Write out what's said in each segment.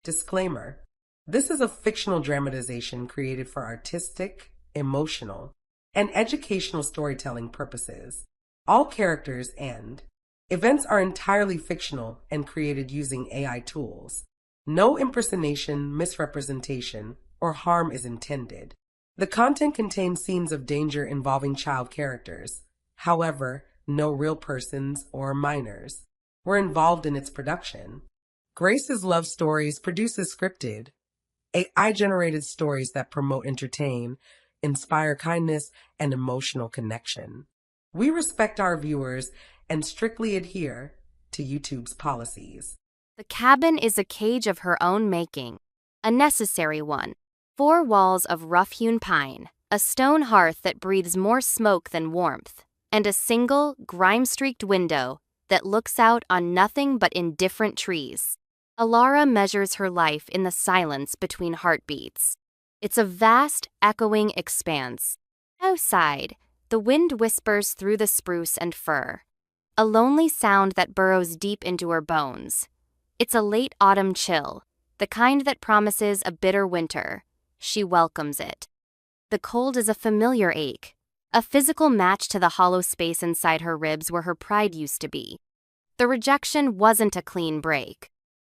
Disclaimer: this is a fictional dramatization created for artistic, emotional, and educational storytelling purposes. All characters and events are entirely fictional and created using AI tools. No impersonation, misrepresentation, or harm is intended. The content contains scenes of danger involving child characters. However, no real persons or minors were involved in its production. Grace's Love Stories produces scripted, AI-generated stories that promote, entertain, inspire kindness, and emotional connection. We respect our viewers and strictly adhere to YouTube's policies. The cabin is a cage of her own making, a necessary one. 4 walls of rough-hewn pine, a stone hearth that breathes more smoke than warmth, and a single, grime-streaked window that looks out on nothing but indifferent trees. Alara measures her life in the silence between heartbeats. It's a vast, echoing expanse. Outside, the wind whispers through the spruce and fir, a lonely sound that burrows deep into her bones. It's a late autumn chill, the kind that promises a bitter winter. She welcomes it. The cold is a familiar ache, a physical match to the hollow space inside her ribs where her pride used to be. The rejection wasn't a clean break.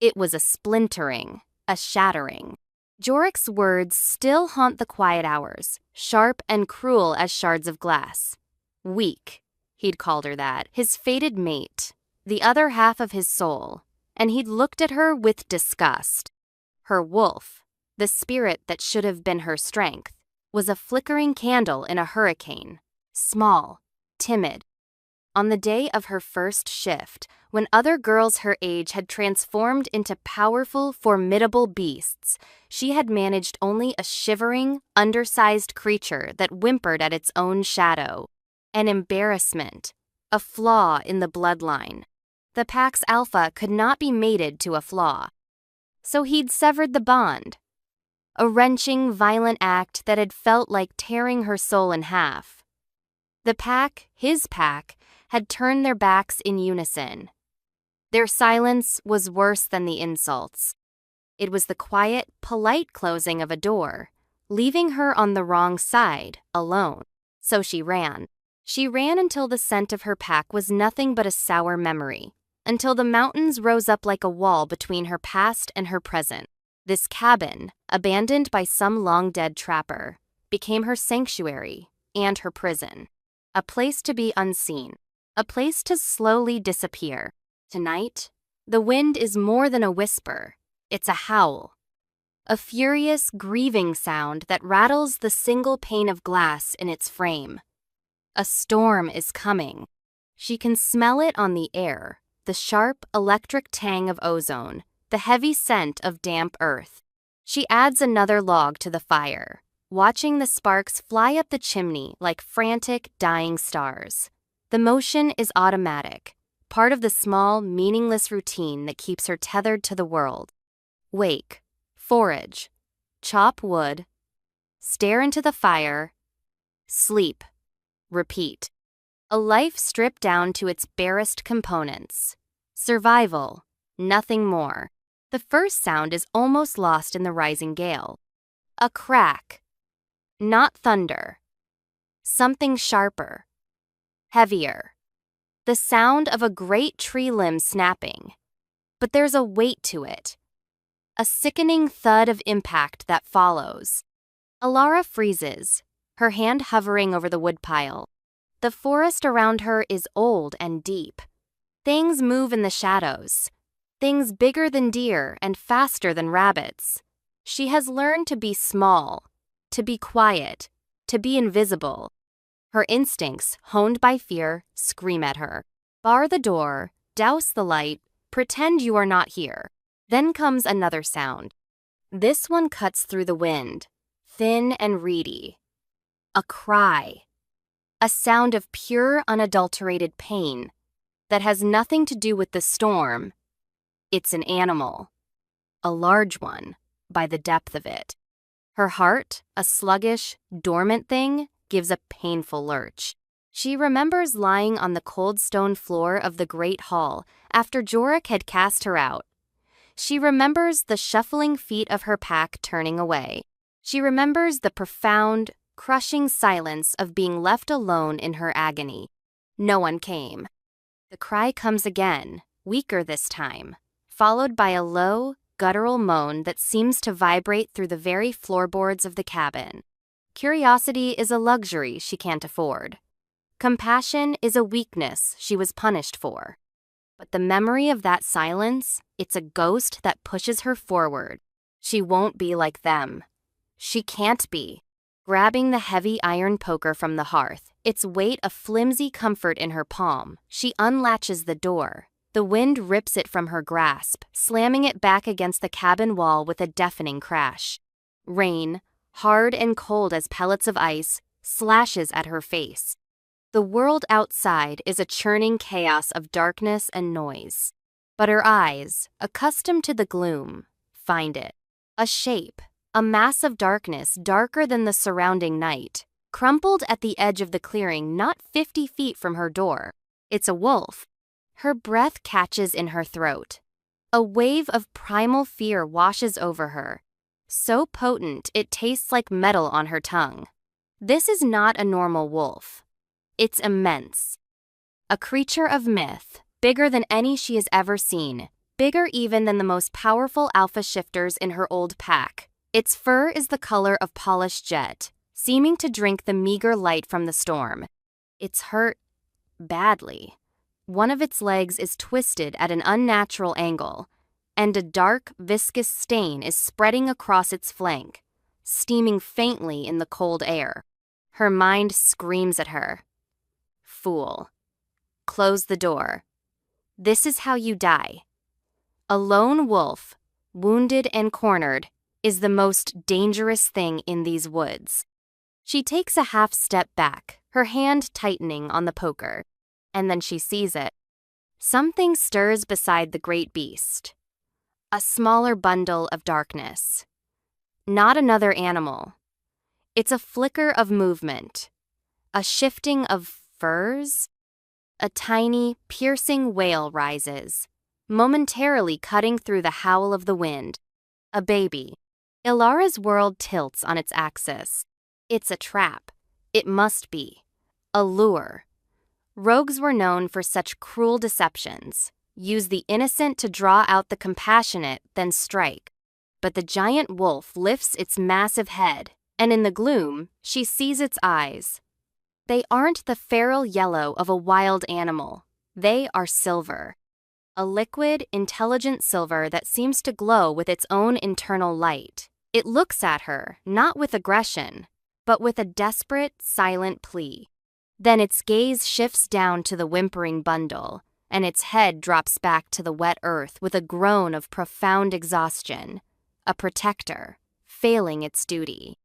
It was a splintering, a shattering. Jorik's words still haunt the quiet hours, sharp and cruel as shards of glass. Weak, he'd called her that, his fated mate, the other half of his soul, and he'd looked at her with disgust. Her wolf, the spirit that should have been her strength, was a flickering candle in a hurricane, small, timid. On the day of her first shift, when other girls her age had transformed into powerful, formidable beasts, she had managed only a shivering, undersized creature that whimpered at its own shadow. An embarrassment, a flaw in the bloodline. The pack's alpha could not be mated to a flaw. So he'd severed the bond. A wrenching, violent act that had felt like tearing her soul in half. The pack, his pack, had turned their backs in unison. Their silence was worse than the insults. It was the quiet, polite closing of a door, leaving her on the wrong side, alone. So she ran. She ran until the scent of her pack was nothing but a sour memory, until the mountains rose up like a wall between her past and her present. This cabin, abandoned by some long-dead trapper, became her sanctuary and her prison. A place to be unseen, a place to slowly disappear. Tonight, the wind is more than a whisper. It's a howl. A furious, grieving sound that rattles the single pane of glass in its frame. A storm is coming. She can smell it on the air, the sharp, electric tang of ozone, the heavy scent of damp earth. She adds another log to the fire, watching the sparks fly up the chimney like frantic, dying stars. The motion is automatic, part of the small, meaningless routine that keeps her tethered to the world. Wake, forage, chop wood, stare into the fire, sleep, repeat. A life stripped down to its barest components. Survival, nothing more. The first sound is almost lost in the rising gale. A crack. Not thunder. Something sharper. Heavier. The sound of a great tree limb snapping. But there's a weight to it. A sickening thud of impact that follows. Alara freezes, her hand hovering over the woodpile. The forest around her is old and deep. Things move in the shadows. Things bigger than deer and faster than rabbits. She has learned to be small, to be quiet, to be invisible. Her instincts, honed by fear, scream at her. Bar the door, douse the light, pretend you are not here. Then comes another sound. This one cuts through the wind, thin and reedy. A cry. A sound of pure, unadulterated pain that has nothing to do with the storm. It's an animal. A large one, by the depth of it. Her heart, a sluggish, dormant thing, gives a painful lurch. She remembers lying on the cold stone floor of the great hall after Jorik had cast her out. She remembers the shuffling feet of her pack turning away. She remembers the profound, crushing silence of being left alone in her agony. No one came. The cry comes again, weaker this time, followed by a low, guttural moan that seems to vibrate through the very floorboards of the cabin. Curiosity is a luxury she can't afford. Compassion is a weakness she was punished for. But the memory of that silence, it's a ghost that pushes her forward. She won't be like them. She can't be. Grabbing the heavy iron poker from the hearth, its weight a flimsy comfort in her palm, she unlatches the door. The wind rips it from her grasp, slamming it back against the cabin wall with a deafening crash. Rain, hard and cold as pellets of ice, slashes at her face. The world outside is a churning chaos of darkness and noise. But her eyes, accustomed to the gloom, find it. A shape, a mass of darkness darker than the surrounding night, crumpled at the edge of the clearing not 50 feet from her door. It's a wolf. Her breath catches in her throat. A wave of primal fear washes over her, so potent it tastes like metal on her tongue. This is not a normal wolf. It's immense. A creature of myth, bigger than any she has ever seen, bigger even than the most powerful alpha shifters in her old pack. Its fur is the color of polished jet, seeming to drink the meager light from the storm. It's hurt badly. One of its legs is twisted at an unnatural angle, and a dark, viscous stain is spreading across its flank, steaming faintly in the cold air. Her mind screams at her. Fool. Close the door. This is how you die. A lone wolf, wounded and cornered, is the most dangerous thing in these woods. She takes a half step back, her hand tightening on the poker, and then she sees it. Something stirs beside the great beast. A smaller bundle of darkness. Not another animal. It's a flicker of movement, a shifting of furs. A tiny, piercing wail rises, momentarily cutting through the howl of the wind. A baby. Ilara's world tilts on its axis. It's a trap. It must be. A lure. Rogues were known for such cruel deceptions. Use the innocent to draw out the compassionate, then strike. But the giant wolf lifts its massive head, and in the gloom, she sees its eyes. They aren't the feral yellow of a wild animal. They are silver. A liquid, intelligent silver that seems to glow with its own internal light. It looks at her, not with aggression, but with a desperate, silent plea. Then its gaze shifts down to the whimpering bundle, and its head drops back to the wet earth with a groan of profound exhaustion. A protector, failing its duty.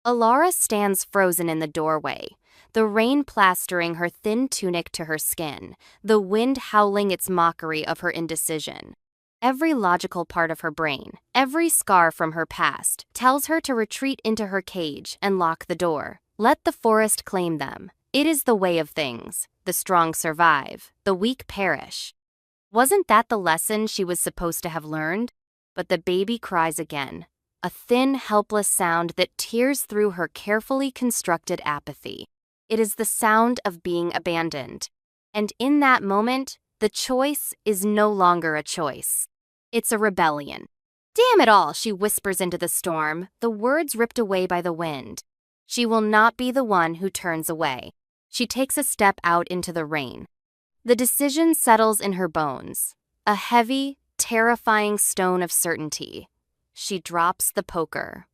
Ilara stands frozen in the doorway, the rain plastering her thin tunic to her skin, the wind howling its mockery of her indecision. Every logical part of her brain, every scar from her past, tells her to retreat into her cage and lock the door. Let the forest claim them. It is the way of things. The strong survive, the weak perish. Wasn't that the lesson she was supposed to have learned? But the baby cries again, a thin, helpless sound that tears through her carefully constructed apathy. It is the sound of being abandoned. And in that moment, the choice is no longer a choice. It's a rebellion. Damn it all, she whispers into the storm, the words ripped away by the wind. She will not be the one who turns away. She takes a step out into the rain. The decision settles in her bones, a heavy, terrifying stone of certainty. She drops the poker.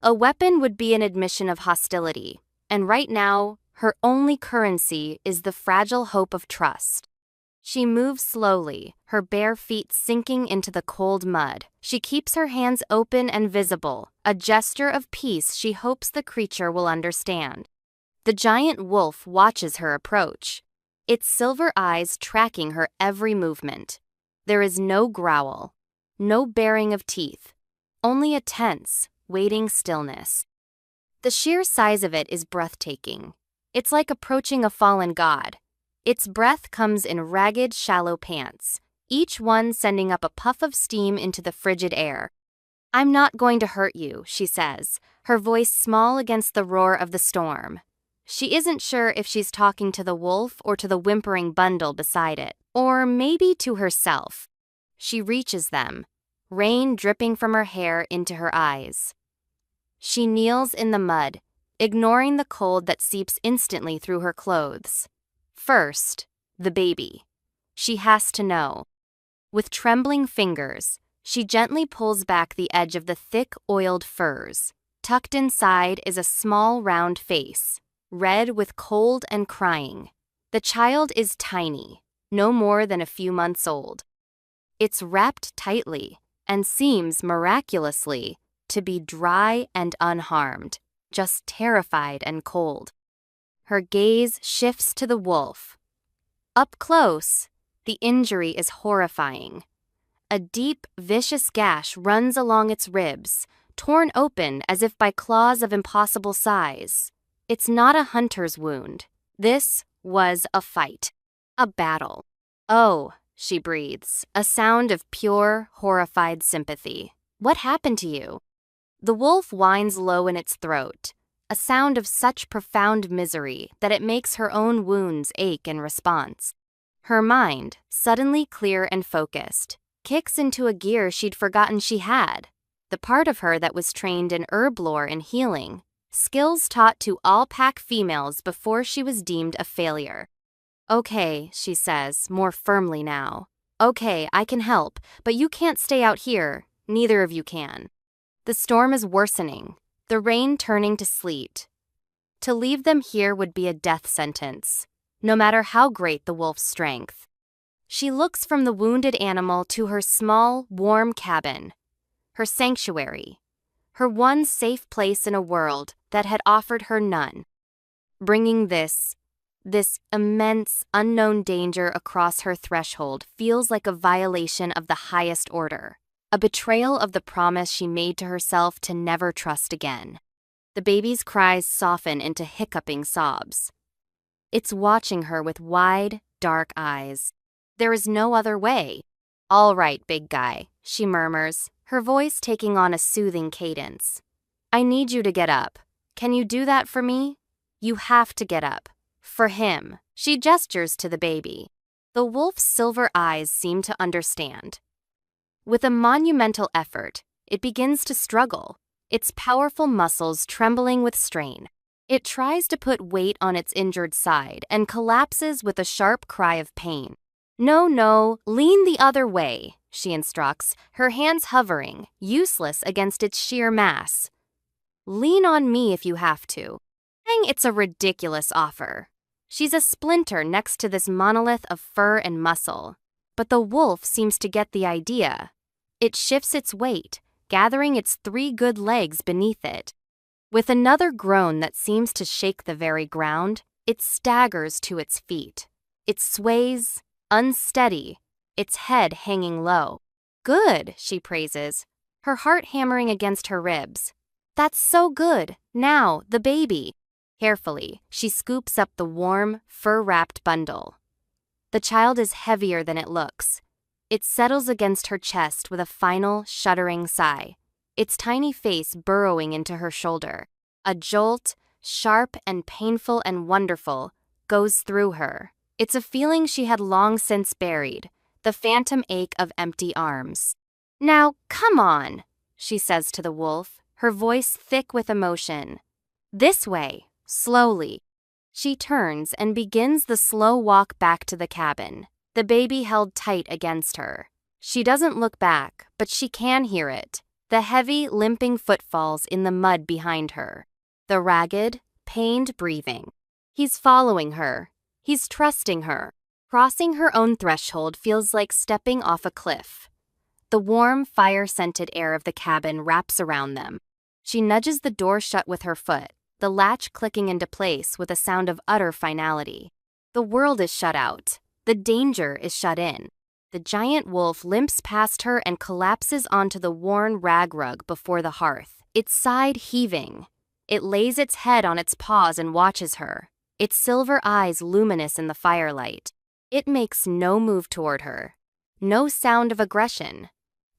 A weapon would be an admission of hostility, and right now, her only currency is the fragile hope of trust. She moves slowly, her bare feet sinking into the cold mud. She keeps her hands open and visible, a gesture of peace she hopes the creature will understand. The giant wolf watches her approach, its silver eyes tracking her every movement. There is no growl, no baring of teeth, only a tense, waiting stillness. The sheer size of it is breathtaking. It's like approaching a fallen god. Its breath comes in ragged, shallow pants, each one sending up a puff of steam into the frigid air. "I'm not going to hurt you," she says, her voice small against the roar of the storm. She isn't sure if she's talking to the wolf or to the whimpering bundle beside it, or maybe to herself. She reaches them, rain dripping from her hair into her eyes. She kneels in the mud, ignoring the cold that seeps instantly through her clothes. First, the baby. She has to know. With trembling fingers, she gently pulls back the edge of the thick, oiled furs. Tucked inside is a small, round face, red with cold and crying. The child is tiny, no more than a few months old. It's wrapped tightly and seems miraculously to be dry and unharmed, just terrified and cold. Her gaze shifts to the wolf. Up close, the injury is horrifying. A deep, vicious gash runs along its ribs, torn open as if by claws of impossible size. It's not a hunter's wound. This was a fight. A battle. "Oh," she breathes, a sound of pure, horrified sympathy. "What happened to you?" The wolf whines low in its throat, a sound of such profound misery that it makes her own wounds ache in response. Her mind, suddenly clear and focused, kicks into a gear she'd forgotten she had, the part of her that was trained in herb lore and healing, skills taught to all pack females before she was deemed a failure. "Okay," she says, more firmly now. "Okay, I can help, but you can't stay out here. Neither of you can." The storm is worsening, the rain turning to sleet. To leave them here would be a death sentence, no matter how great the wolf's strength. She looks from the wounded animal to her small, warm cabin, her sanctuary, her one safe place in a world that had offered her none. Bringing this immense, unknown danger across her threshold feels like a violation of the highest order, a betrayal of the promise she made to herself to never trust again. The baby's cries soften into hiccuping sobs. It's watching her with wide, dark eyes. There is no other way. "All right, big guy," she murmurs, her voice taking on a soothing cadence. "I need you to get up. Can you do that for me? You have to get up. For him." She gestures to the baby. The wolf's silver eyes seem to understand. With a monumental effort, it begins to struggle, its powerful muscles trembling with strain. It tries to put weight on its injured side and collapses with a sharp cry of pain. No, lean the other way," she instructs, her hands hovering, useless against its sheer mass. "Lean on me if you have to." It's a ridiculous offer. She's a splinter next to this monolith of fur and muscle. But the wolf seems to get the idea. It shifts its weight, gathering its 3 good legs beneath it. With another groan that seems to shake the very ground, it staggers to its feet. It sways, unsteady, its head hanging low. "Good," she praises, her heart hammering against her ribs. "That's so good. Now, the baby." Carefully, she scoops up the warm, fur-wrapped bundle. The child is heavier than it looks. It settles against her chest with a final, shuddering sigh, its tiny face burrowing into her shoulder. A jolt, sharp and painful and wonderful, goes through her. It's a feeling she had long since buried, the phantom ache of empty arms. "Now, come on," she says to the wolf, her voice thick with emotion. "This way, slowly." She turns and begins the slow walk back to the cabin, the baby held tight against her. She doesn't look back, but she can hear it, the heavy, limping footfalls in the mud behind her, the ragged, pained breathing. He's following her. He's trusting her. Crossing her own threshold feels like stepping off a cliff. The warm, fire-scented air of the cabin wraps around them. She nudges the door shut with her foot, the latch clicking into place with a sound of utter finality. The world is shut out. The danger is shut in. The giant wolf limps past her and collapses onto the worn rag rug before the hearth, its side heaving. It lays its head on its paws and watches her, its silver eyes luminous in the firelight. It makes no move toward her. No sound of aggression.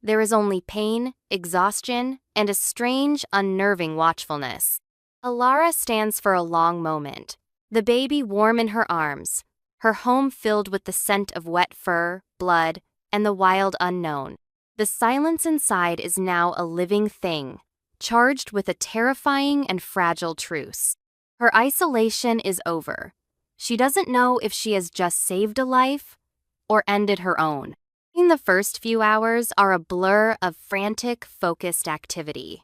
There is only pain, exhaustion, and a strange, unnerving watchfulness. Alara stands for a long moment, the baby warm in her arms, her home filled with the scent of wet fur, blood, and the wild unknown. The silence inside is now a living thing, charged with a terrifying and fragile truce. Her isolation is over. She doesn't know if she has just saved a life or ended her own. In the first few hours are a blur of frantic, focused activity.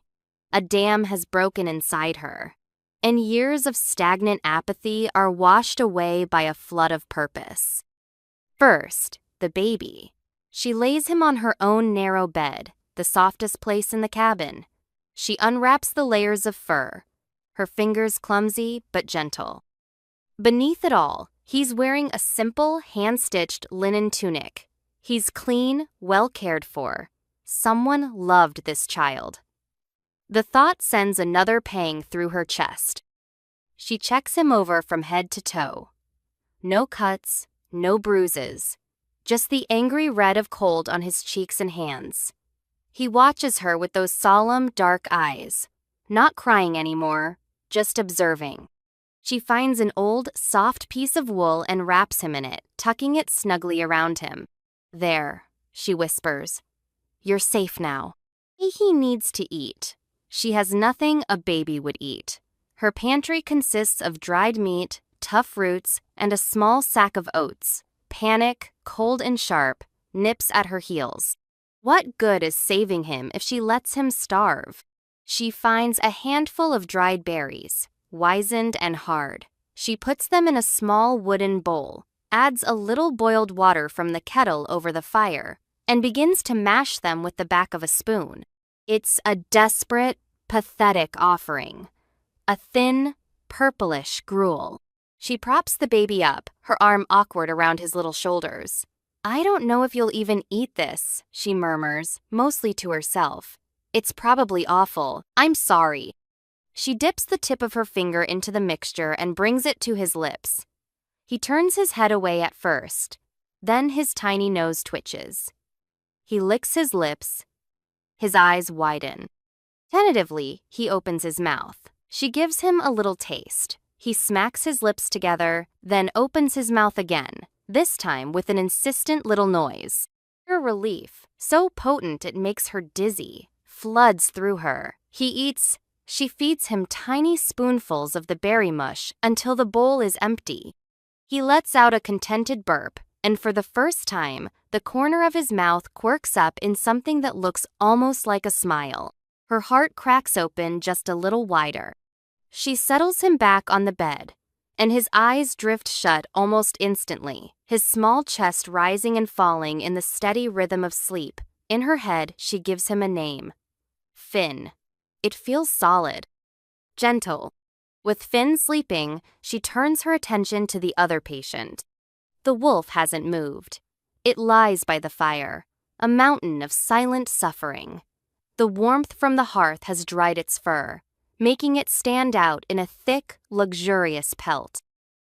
A dam has broken inside her, and years of stagnant apathy are washed away by a flood of purpose. First, the baby. She lays him on her own narrow bed, the softest place in the cabin. She unwraps the layers of fur, her fingers clumsy but gentle. Beneath it all, he's wearing a simple, hand-stitched linen tunic. He's clean, well cared for. Someone loved this child. The thought sends another pang through her chest. She checks him over from head to toe. No cuts, no bruises, just the angry red of cold on his cheeks and hands. He watches her with those solemn, dark eyes, not crying anymore, just observing. She finds an old, soft piece of wool and wraps him in it, tucking it snugly around him. "There," she whispers. "You're safe now." He needs to eat. She has nothing a baby would eat. Her pantry consists of dried meat, tough roots, and a small sack of oats. Panic, cold and sharp, nips at her heels. What good is saving him if she lets him starve? She finds a handful of dried berries, wizened and hard. She puts them in a small wooden bowl, adds a little boiled water from the kettle over the fire, and begins to mash them with the back of a spoon. It's a desperate, pathetic offering. A thin, purplish gruel. She props the baby up, her arm awkward around his little shoulders. "I don't know if you'll even eat this," she murmurs, mostly to herself. "It's probably awful. I'm sorry." She dips the tip of her finger into the mixture and brings it to his lips. He turns his head away at first, then his tiny nose twitches. He licks his lips. His eyes widen. Tentatively, he opens his mouth. She gives him a little taste. He smacks his lips together, then opens his mouth again, this time with an insistent little noise. Her relief, so potent it makes her dizzy, floods through her. He eats. She feeds him tiny spoonfuls of the berry mush until the bowl is empty. He lets out a contented burp, and for the first time, the corner of his mouth quirks up in something that looks almost like a smile. Her heart cracks open just a little wider. She settles him back on the bed, and his eyes drift shut almost instantly, his small chest rising and falling in the steady rhythm of sleep. In her head, she gives him a name. Finn. It feels solid. Gentle. With Finn sleeping, she turns her attention to the other patient. The wolf hasn't moved. It lies by the fire, a mountain of silent suffering. The warmth from the hearth has dried its fur, making it stand out in a thick, luxurious pelt.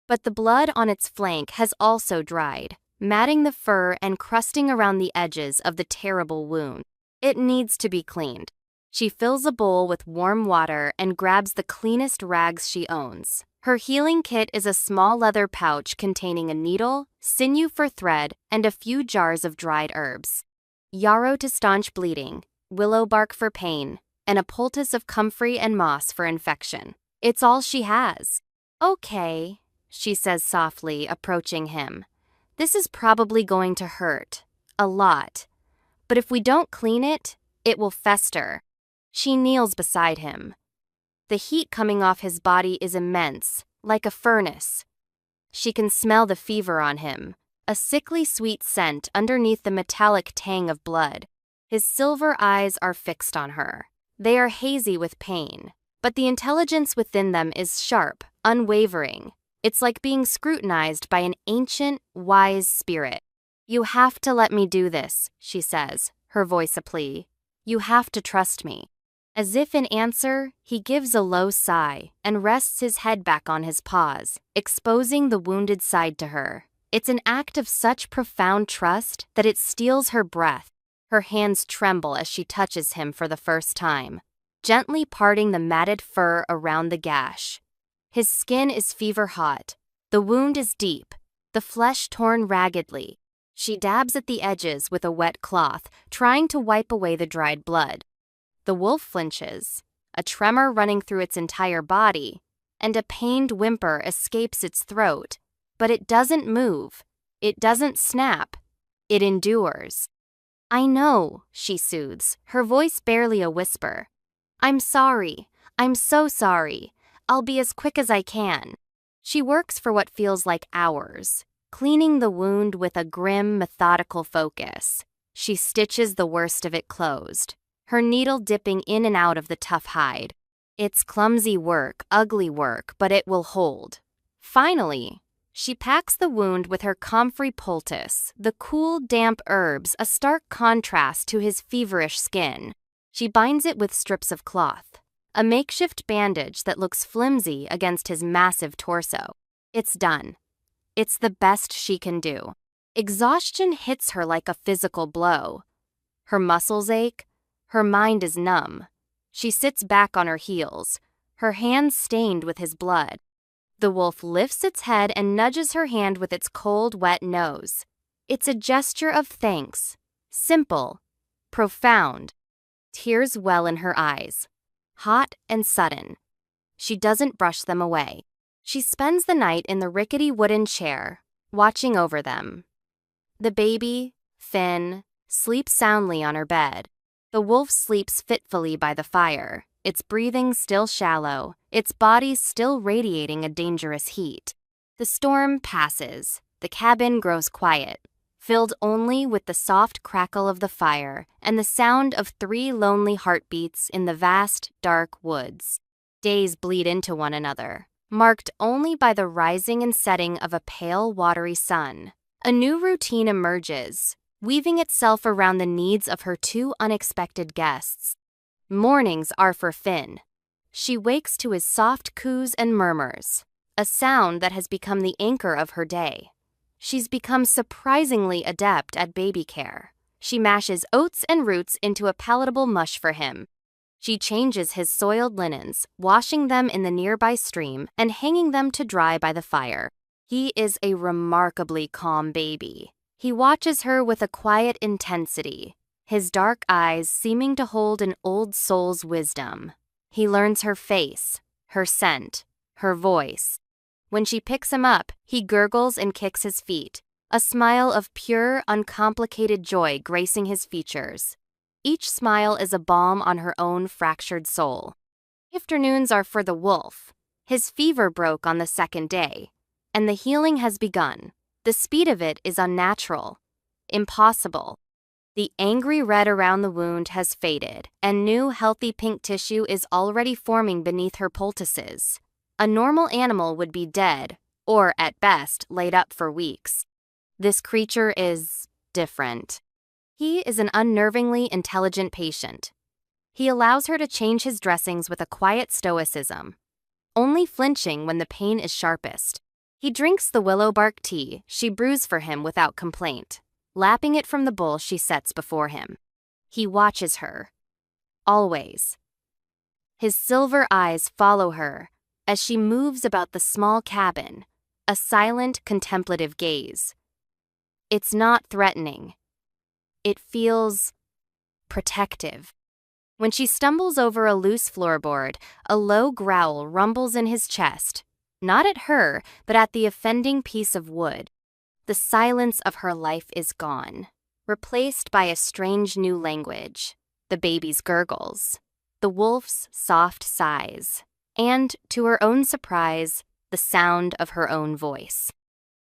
But the blood on its flank has also dried, matting the fur and crusting around the edges of the terrible wound. It needs to be cleaned. She fills a bowl with warm water and grabs the cleanest rags she owns. Her healing kit is a small leather pouch containing a needle, sinew for thread, and a few jars of dried herbs. Yarrow to staunch bleeding, willow bark for pain, and a poultice of comfrey and moss for infection. It's all she has. "Okay," she says softly, approaching him. "This is probably going to hurt. A lot. But if we don't clean it, it will fester." She kneels beside him. The heat coming off his body is immense, like a furnace. She can smell the fever on him, a sickly sweet scent underneath the metallic tang of blood. His silver eyes are fixed on her. They are hazy with pain, but the intelligence within them is sharp, unwavering. It's like being scrutinized by an ancient, wise spirit. "You have to let me do this," she says, her voice a plea. "You have to trust me." As if in answer, he gives a low sigh and rests his head back on his paws, exposing the wounded side to her. It's an act of such profound trust that it steals her breath. Her hands tremble as she touches him for the first time, gently parting the matted fur around the gash. His skin is fever-hot. The wound is deep, the flesh torn raggedly. She dabs at the edges with a wet cloth, trying to wipe away the dried blood. The wolf flinches, a tremor running through its entire body, and a pained whimper escapes its throat. But it doesn't move. It doesn't snap. It endures. "I know," she soothes, her voice barely a whisper. "I'm sorry. I'm so sorry. I'll be as quick as I can." She works for what feels like hours, cleaning the wound with a grim, methodical focus. She stitches the worst of it closed, her needle dipping in and out of the tough hide. It's clumsy work, ugly work, but it will hold. Finally, she packs the wound with her comfrey poultice, the cool, damp herbs, a stark contrast to his feverish skin. She binds it with strips of cloth, a makeshift bandage that looks flimsy against his massive torso. It's done. It's the best she can do. Exhaustion hits her like a physical blow. Her muscles ache. Her mind is numb. She sits back on her heels, her hands stained with his blood. The wolf lifts its head and nudges her hand with its cold, wet nose. It's a gesture of thanks. Simple. Profound. Tears well in her eyes. Hot and sudden. She doesn't brush them away. She spends the night in the rickety wooden chair, watching over them. The baby, Finn, sleeps soundly on her bed. The wolf sleeps fitfully by the fire, its breathing still shallow, its body still radiating a dangerous heat. The storm passes. The cabin grows quiet, filled only with the soft crackle of the fire and the sound of 3 lonely heartbeats in the vast, dark woods. Days bleed into one another, marked only by the rising and setting of a pale, watery sun. A new routine emerges, weaving itself around the needs of her 2 unexpected guests. Mornings are for Finn. She wakes to his soft coos and murmurs, a sound that has become the anchor of her day. She's become surprisingly adept at baby care. She mashes oats and roots into a palatable mush for him. She changes his soiled linens, washing them in the nearby stream and hanging them to dry by the fire. He is a remarkably calm baby. He watches her with a quiet intensity, his dark eyes seeming to hold an old soul's wisdom. He learns her face, her scent, her voice. When she picks him up, he gurgles and kicks his feet, a smile of pure, uncomplicated joy gracing his features. Each smile is a balm on her own fractured soul. Afternoons are for the wolf. His fever broke on the 2nd day, and the healing has begun. The speed of it is unnatural, impossible. The angry red around the wound has faded, and new healthy pink tissue is already forming beneath her poultices. A normal animal would be dead, or at best, laid up for weeks. This creature is different. He is an unnervingly intelligent patient. He allows her to change his dressings with a quiet stoicism, only flinching when the pain is sharpest. He drinks the willow bark tea she brews for him without complaint, lapping it from the bowl she sets before him. He watches her. Always. His silver eyes follow her as she moves about the small cabin, a silent, contemplative gaze. It's not threatening. It feels protective. When she stumbles over a loose floorboard, a low growl rumbles in his chest, not at her, but at the offending piece of wood. The silence of her life is gone, replaced by a strange new language, the baby's gurgles, the wolf's soft sighs, and, to her own surprise, the sound of her own voice.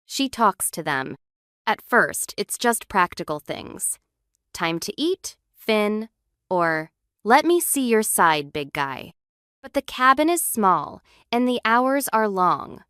She talks to them. At first, it's just practical things. Time to eat, Finn, or let me see your side, big guy. But the cabin is small, and the hours are long.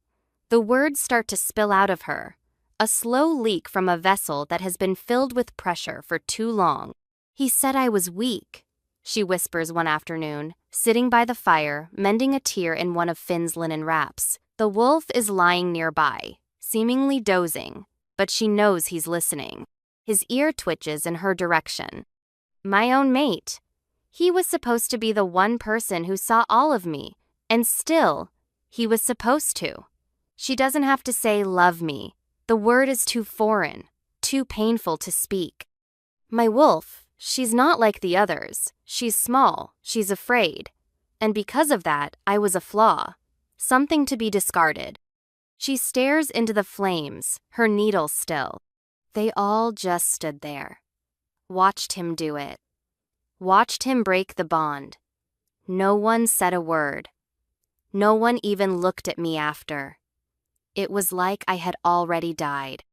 The words start to spill out of her, a slow leak from a vessel that has been filled with pressure for too long. He said I was weak, she whispers one afternoon, sitting by the fire, mending a tear in one of Finn's linen wraps. The wolf is lying nearby, seemingly dozing, but she knows he's listening. His ear twitches in her direction. My own mate. He was supposed to be the one person who saw all of me, and still, he was supposed to. She doesn't have to say love me. The word is too foreign, too painful to speak. My wolf, she's not like the others. She's small, she's afraid. And because of that, I was a flaw. Something to be discarded. She stares into the flames, her needle still. They all just stood there. Watched him do it. Watched him break the bond. No one said a word. No one even looked at me after. It was like I had already died.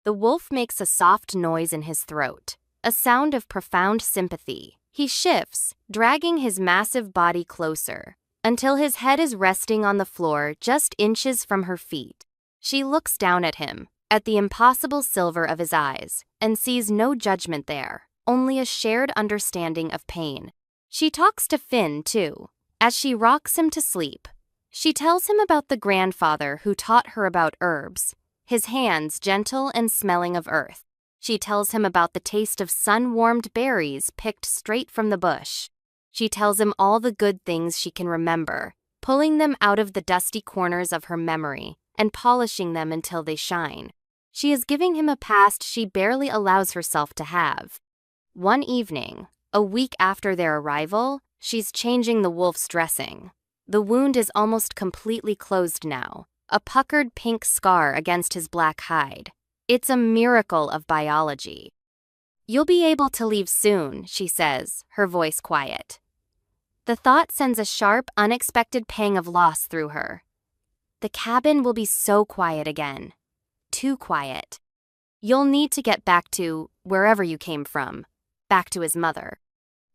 The wolf makes a soft noise in his throat, a sound of profound sympathy. He shifts, dragging his massive body closer, until his head is resting on the floor just inches from her feet. She looks down at him, at the impossible silver of his eyes, and sees no judgment there, only a shared understanding of pain. She talks to Finn, too, as she rocks him to sleep. She tells him about the grandfather who taught her about herbs, his hands gentle and smelling of earth. She tells him about the taste of sun-warmed berries picked straight from the bush. She tells him all the good things she can remember, pulling them out of the dusty corners of her memory and polishing them until they shine. She is giving him a past she barely allows herself to have. One evening, a week after their arrival, she's changing the wolf's dressing. The wound is almost completely closed now, a puckered pink scar against his black hide. It's a miracle of biology. You'll be able to leave soon, she says, her voice quiet. The thought sends a sharp, unexpected pang of loss through her. The cabin will be so quiet again. Too quiet. You'll need to get back to wherever you came from, back to his mother.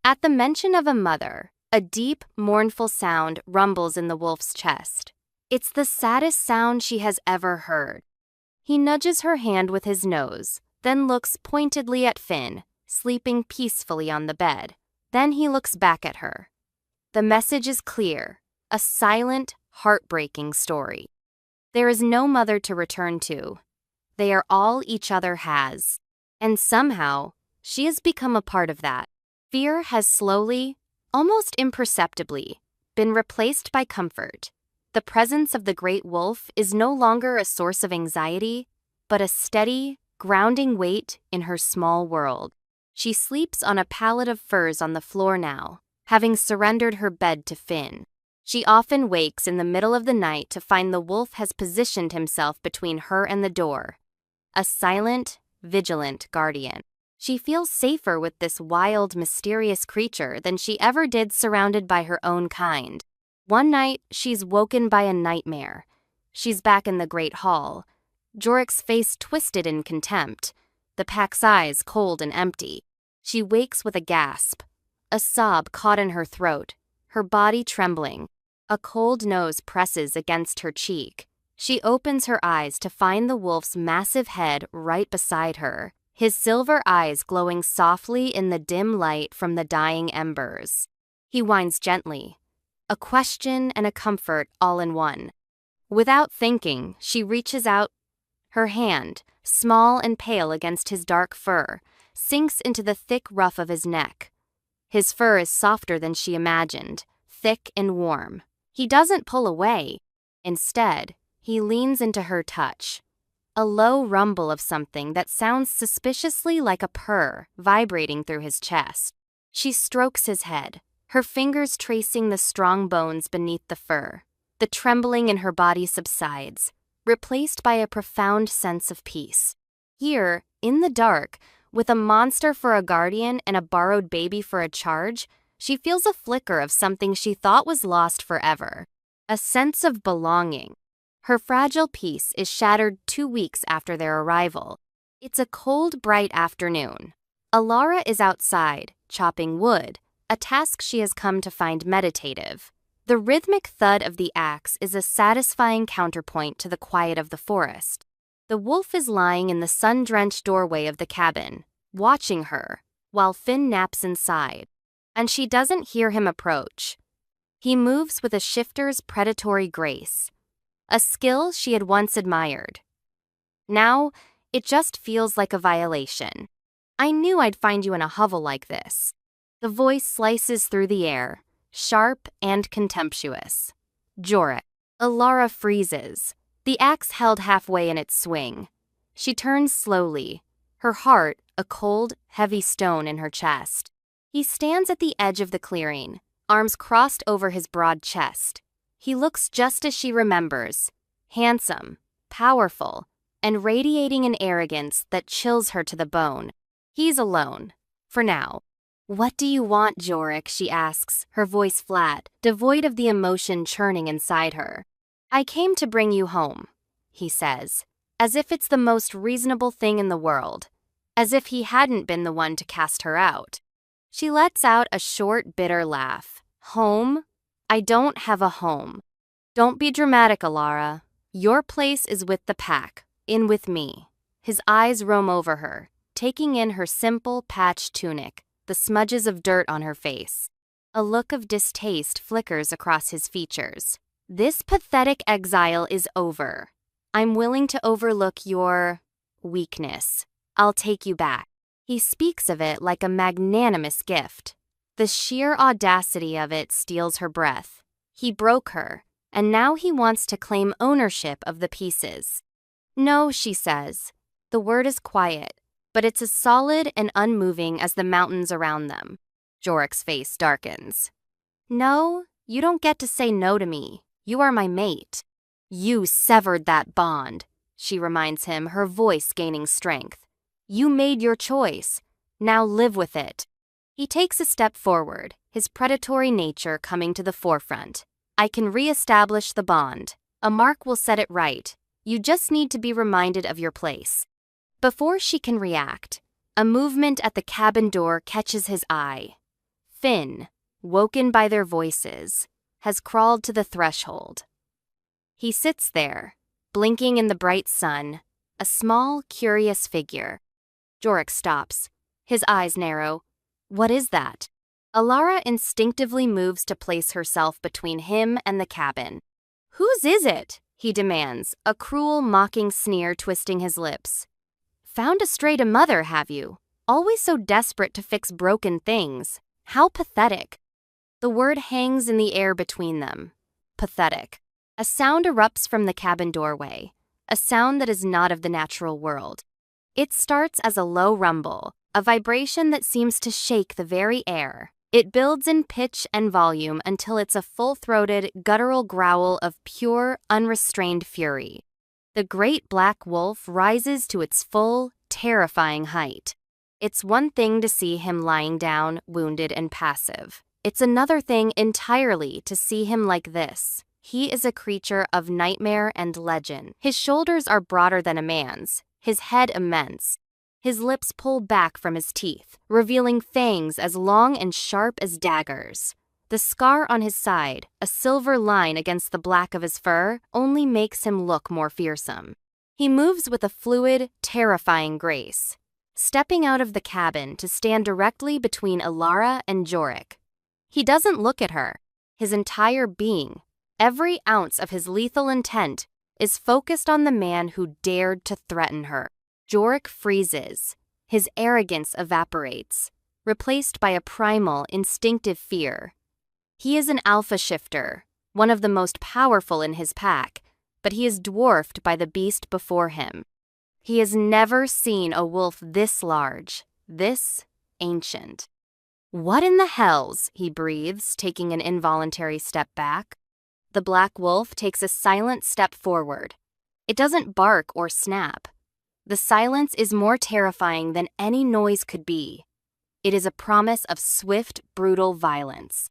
At the mention of a mother, a deep, mournful sound rumbles in the wolf's chest. It's the saddest sound she has ever heard. He nudges her hand with his nose, then looks pointedly at Finn, sleeping peacefully on the bed. Then he looks back at her. The message is clear, a silent, heartbreaking story. There is no mother to return to. They are all each other has. And somehow, she has become a part of that. Fear has slowly, almost imperceptibly, been replaced by comfort. The presence of the great wolf is no longer a source of anxiety, but a steady, grounding weight in her small world. She sleeps on a pallet of furs on the floor now, having surrendered her bed to Finn. She often wakes in the middle of the night to find the wolf has positioned himself between her and the door. A silent, vigilant guardian. She feels safer with this wild, mysterious creature than she ever did surrounded by her own kind. One night, she's woken by a nightmare. She's back in the Great Hall. Jorik's face twisted in contempt, the pack's eyes cold and empty. She wakes with a gasp, a sob caught in her throat, her body trembling. A cold nose presses against her cheek. She opens her eyes to find the wolf's massive head right beside her, his silver eyes glowing softly in the dim light from the dying embers. He whines gently, a question and a comfort all in one. Without thinking, she reaches out. Her hand, small and pale against his dark fur, sinks into the thick ruff of his neck. His fur is softer than she imagined, thick and warm. He doesn't pull away. Instead, he leans into her touch. A low rumble of something that sounds suspiciously like a purr vibrating through his chest. She strokes his head, her fingers tracing the strong bones beneath the fur. The trembling in her body subsides, replaced by a profound sense of peace. Here, in the dark, with a monster for a guardian and a borrowed baby for a charge, she feels a flicker of something she thought was lost forever. A sense of belonging. Her fragile peace is shattered 2 weeks after their arrival. It's a cold, bright afternoon. Alara is outside, chopping wood, a task she has come to find meditative. The rhythmic thud of the axe is a satisfying counterpoint to the quiet of the forest. The wolf is lying in the sun-drenched doorway of the cabin, watching her, while Finn naps inside. And she doesn't hear him approach. He moves with a shifter's predatory grace, a skill she had once admired. Now, It just feels like a violation. I knew I'd find you in a hovel like this. The voice slices through the air, sharp and contemptuous. Jorek. Alara freezes, the axe held halfway in its swing. She turns slowly, her heart a cold, heavy stone in her chest. He stands at the edge of the clearing, arms crossed over his broad chest. He looks just as she remembers, handsome, powerful, and radiating an arrogance that chills her to the bone. He's alone, for now. "What do you want, Jorek?" she asks, her voice flat, devoid of the emotion churning inside her. "I came to bring you home," he says, as if it's the most reasonable thing in the world, as if he hadn't been the one to cast her out. She lets out a short, bitter laugh. "Home? I don't have a home. Don't be dramatic, Alara. Your place is with the pack, in with me." His eyes roam over her, taking in her simple, patched tunic, the smudges of dirt on her face. A look of distaste flickers across his features. "This pathetic exile is over. I'm willing to overlook your weakness. I'll take you back." He speaks of it like a magnanimous gift. The sheer audacity of it steals her breath. He broke her, and now he wants to claim ownership of the pieces. "No," she says. The word is quiet, but it's as solid and unmoving as the mountains around them. Jorek's face darkens. "No, you don't get to say no to me. You are my mate." "You severed that bond," she reminds him, her voice gaining strength. "You made your choice. Now live with it." He takes a step forward, his predatory nature coming to the forefront. "I can re-establish the bond. A mark will set it right. You just need to be reminded of your place." Before she can react, a movement at the cabin door catches his eye. Finn, woken by their voices, has crawled to the threshold. He sits there, blinking in the bright sun, a small, curious figure. Jorek stops, his eyes narrow. "What is that?" Alara instinctively moves to place herself between him and the cabin. "Whose is it?" he demands, a cruel, mocking sneer twisting his lips. "Found a stray to mother, have you? Always so desperate to fix broken things. How pathetic." The word hangs in the air between them. Pathetic. A sound erupts from the cabin doorway, a sound that is not of the natural world. It starts as a low rumble, a vibration that seems to shake the very air. It builds in pitch and volume until it's a full-throated, guttural growl of pure, unrestrained fury. The great black wolf rises to its full, terrifying height. It's one thing to see him lying down, wounded and passive. It's another thing entirely to see him like this. He is a creature of nightmare and legend. His shoulders are broader than a man's, his head immense. His lips pull back from his teeth, revealing fangs as long and sharp as daggers. The scar on his side, a silver line against the black of his fur, only makes him look more fearsome. He moves with a fluid, terrifying grace, stepping out of the cabin to stand directly between Alara and Jorek. He doesn't look at her. His entire being, every ounce of his lethal intent, is focused on the man who dared to threaten her. Jorek freezes. His arrogance evaporates, replaced by a primal, instinctive fear. He is an alpha shifter, one of the most powerful in his pack, but he is dwarfed by the beast before him. He has never seen a wolf this large, this ancient. "What in the hells?" he breathes, taking an involuntary step back. The black wolf takes a silent step forward. It doesn't bark or snap. The silence is more terrifying than any noise could be. It is a promise of swift, brutal violence.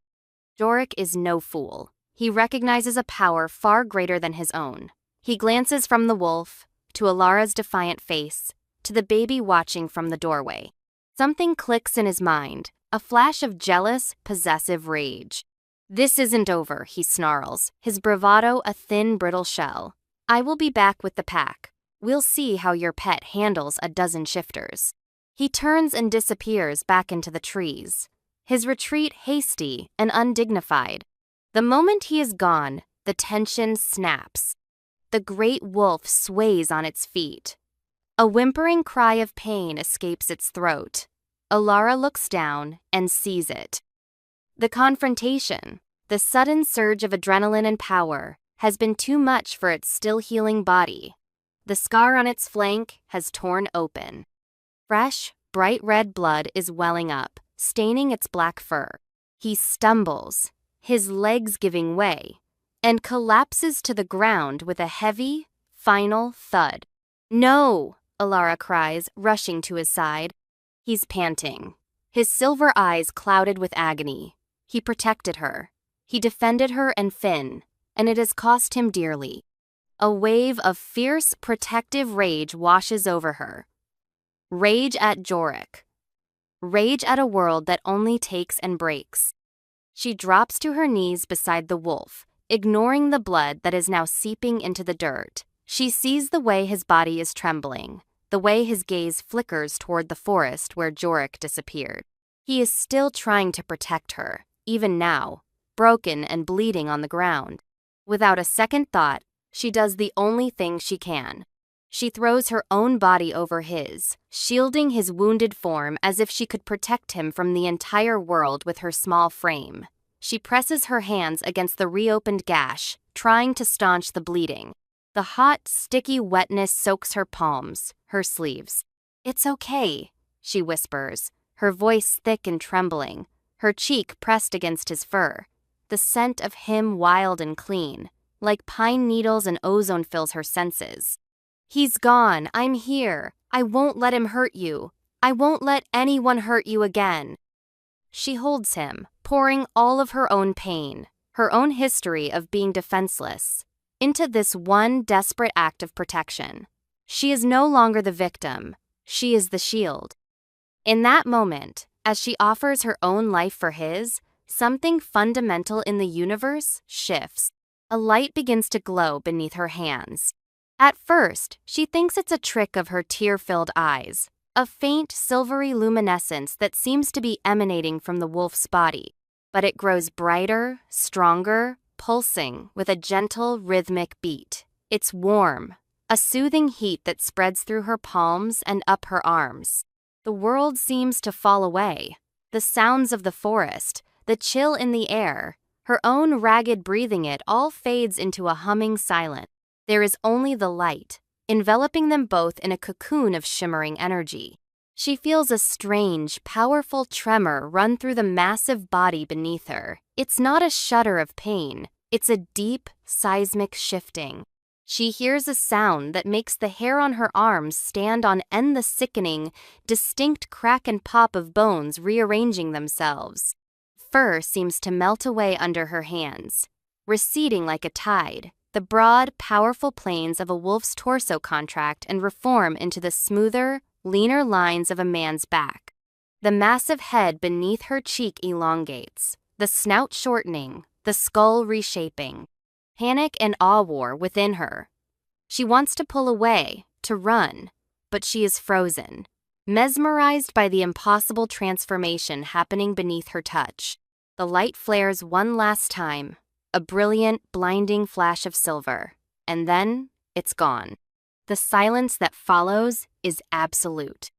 Jorek is no fool. He recognizes a power far greater than his own. He glances from the wolf, to Alara's defiant face, to the baby watching from the doorway. Something clicks in his mind, a flash of jealous, possessive rage. "This isn't over," he snarls, his bravado a thin, brittle shell. "I will be back with the pack. We'll see how your pet handles a dozen shifters." He turns and disappears back into the trees, his retreat hasty and undignified. The moment he is gone, the tension snaps. The great wolf sways on its feet. A whimpering cry of pain escapes its throat. Alara looks down and sees it. The confrontation, the sudden surge of adrenaline and power, has been too much for its still healing body. The scar on its flank has torn open. Fresh, bright red blood is welling up, staining its black fur. He stumbles, his legs giving way, and collapses to the ground with a heavy, final thud. "No!" Alara cries, rushing to his side. He's panting, his silver eyes clouded with agony. He protected her. He defended her and Finn, and it has cost him dearly. A wave of fierce, protective rage washes over her. Rage at Jorik. Rage at a world that only takes and breaks. She drops to her knees beside the wolf, ignoring the blood that is now seeping into the dirt. She sees the way his body is trembling, the way his gaze flickers toward the forest where Jorik disappeared. He is still trying to protect her, even now, broken and bleeding on the ground. Without a second thought, she does the only thing she can. She throws her own body over his, shielding his wounded form as if she could protect him from the entire world with her small frame. She presses her hands against the reopened gash, trying to staunch the bleeding. The hot, sticky wetness soaks her palms, her sleeves. "It's okay," she whispers, her voice thick and trembling, her cheek pressed against his fur. The scent of him wild and clean, like pine needles and ozone fills her senses. "He's gone. I'm here. I won't let him hurt you. I won't let anyone hurt you again." She holds him, pouring all of her own pain, her own history of being defenseless, into this one desperate act of protection. She is no longer the victim. She is the shield. In that moment, as she offers her own life for his, something fundamental in the universe shifts. A light begins to glow beneath her hands. At first, she thinks it's a trick of her tear-filled eyes, a faint silvery luminescence that seems to be emanating from the wolf's body. But it grows brighter, stronger, pulsing with a gentle, rhythmic beat. It's warm, a soothing heat that spreads through her palms and up her arms. The world seems to fall away. The sounds of the forest, the chill in the air, her own ragged breathing it all fades into a humming silence. There is only the light, enveloping them both in a cocoon of shimmering energy. She feels a strange, powerful tremor run through the massive body beneath her. It's not a shudder of pain, it's a deep, seismic shifting. She hears a sound that makes the hair on her arms stand on end, the sickening, distinct crack and pop of bones rearranging themselves. Fur seems to melt away under her hands, receding like a tide. The broad, powerful planes of a wolf's torso contract and reform into the smoother, leaner lines of a man's back. The massive head beneath her cheek elongates, the snout shortening, the skull reshaping. Panic and awe war within her. She wants to pull away, to run, but she is frozen, mesmerized by the impossible transformation happening beneath her touch. The light flares one last time, a brilliant, blinding flash of silver, and then it's gone. The silence that follows is absolute.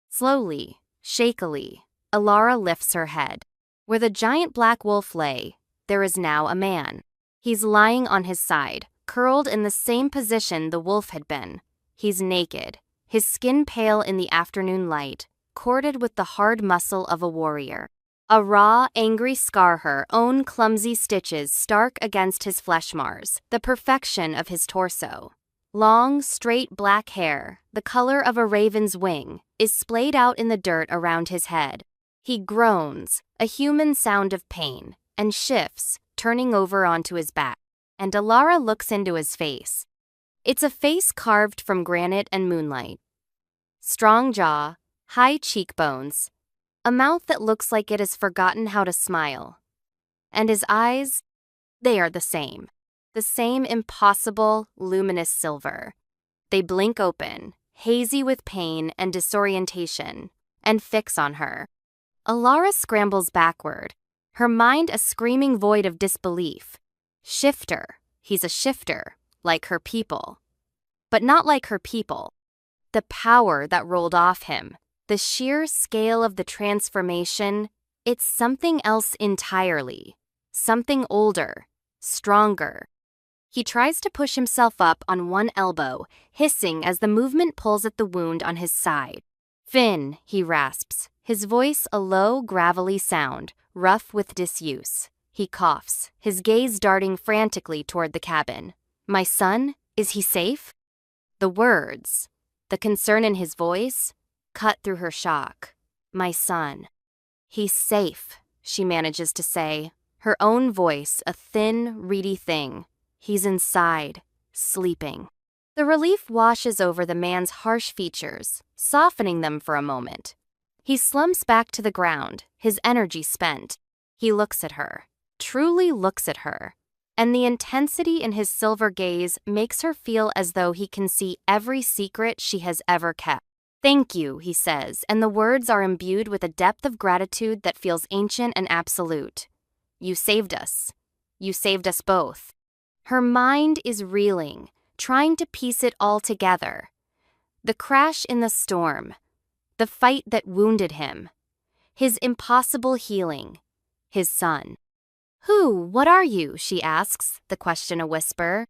Slowly, shakily, Alara lifts her head. Where the giant black wolf lay, there is now a man. He's lying on his side, curled in the same position the wolf had been. He's naked, his skin pale in the afternoon light, corded with the hard muscle of a warrior. A raw, angry scar, her own clumsy stitches stark against his flesh mars, the perfection of his torso. Long, straight black hair, the color of a raven's wing, is splayed out in the dirt around his head. He groans, a human sound of pain, and shifts, turning over onto his back. And Alara looks into his face. It's a face carved from granite and moonlight. Strong jaw, high cheekbones, a mouth that looks like it has forgotten how to smile. And his eyes, they are the same impossible, luminous silver. They blink open, hazy with pain and disorientation, and fix on her. Alara scrambles backward, her mind a screaming void of disbelief. Shifter, he's a shifter, like her people. But not like her people. the power that rolled off him, the sheer scale of the transformation, it's something else entirely. Something older, stronger. He tries to push himself up on one elbow, hissing as the movement pulls at the wound on his side. "Finn," he rasps, his voice a low, gravelly sound, rough with disuse. He coughs, his gaze darting frantically toward the cabin. "My son? Is he safe?" The words, the concern in his voice, cut through her shock. "My son. He's safe," she manages to say, her own voice a thin, reedy thing. "He's inside, sleeping." The relief washes over the man's harsh features, softening them for a moment. He slumps back to the ground, his energy spent. He looks at her, truly looks at her, and the intensity in his silver gaze makes her feel as though he can see every secret she has ever kept. "Thank you," he says, and the words are imbued with a depth of gratitude that feels ancient and absolute. "You saved us. You saved us both." Her mind is reeling, trying to piece it all together. The crash in the storm, the fight that wounded him, his impossible healing, his son. What are you?" she asks, the question a whisper.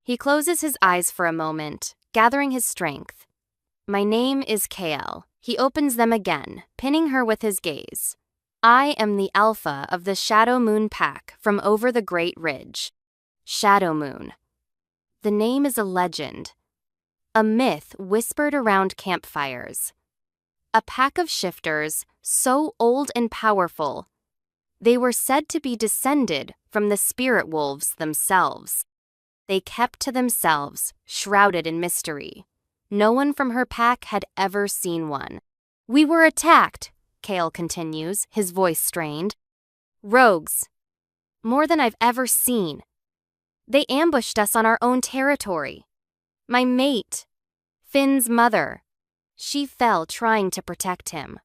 He closes his eyes for a moment, gathering his strength. "My name is Kael." He opens them again, pinning her with his gaze. "I am the Alpha of the Shadow Moon Pack from over the Great Ridge." Shadow Moon. The name is a legend, a myth whispered around campfires. A pack of shifters, so old and powerful, they were said to be descended from the spirit wolves themselves. They kept to themselves, shrouded in mystery. No one from her pack had ever seen one. "We were attacked," Kael continues, his voice strained. "Rogues. More than I've ever seen. They ambushed us on our own territory. My mate, Finn's mother, she fell trying to protect him."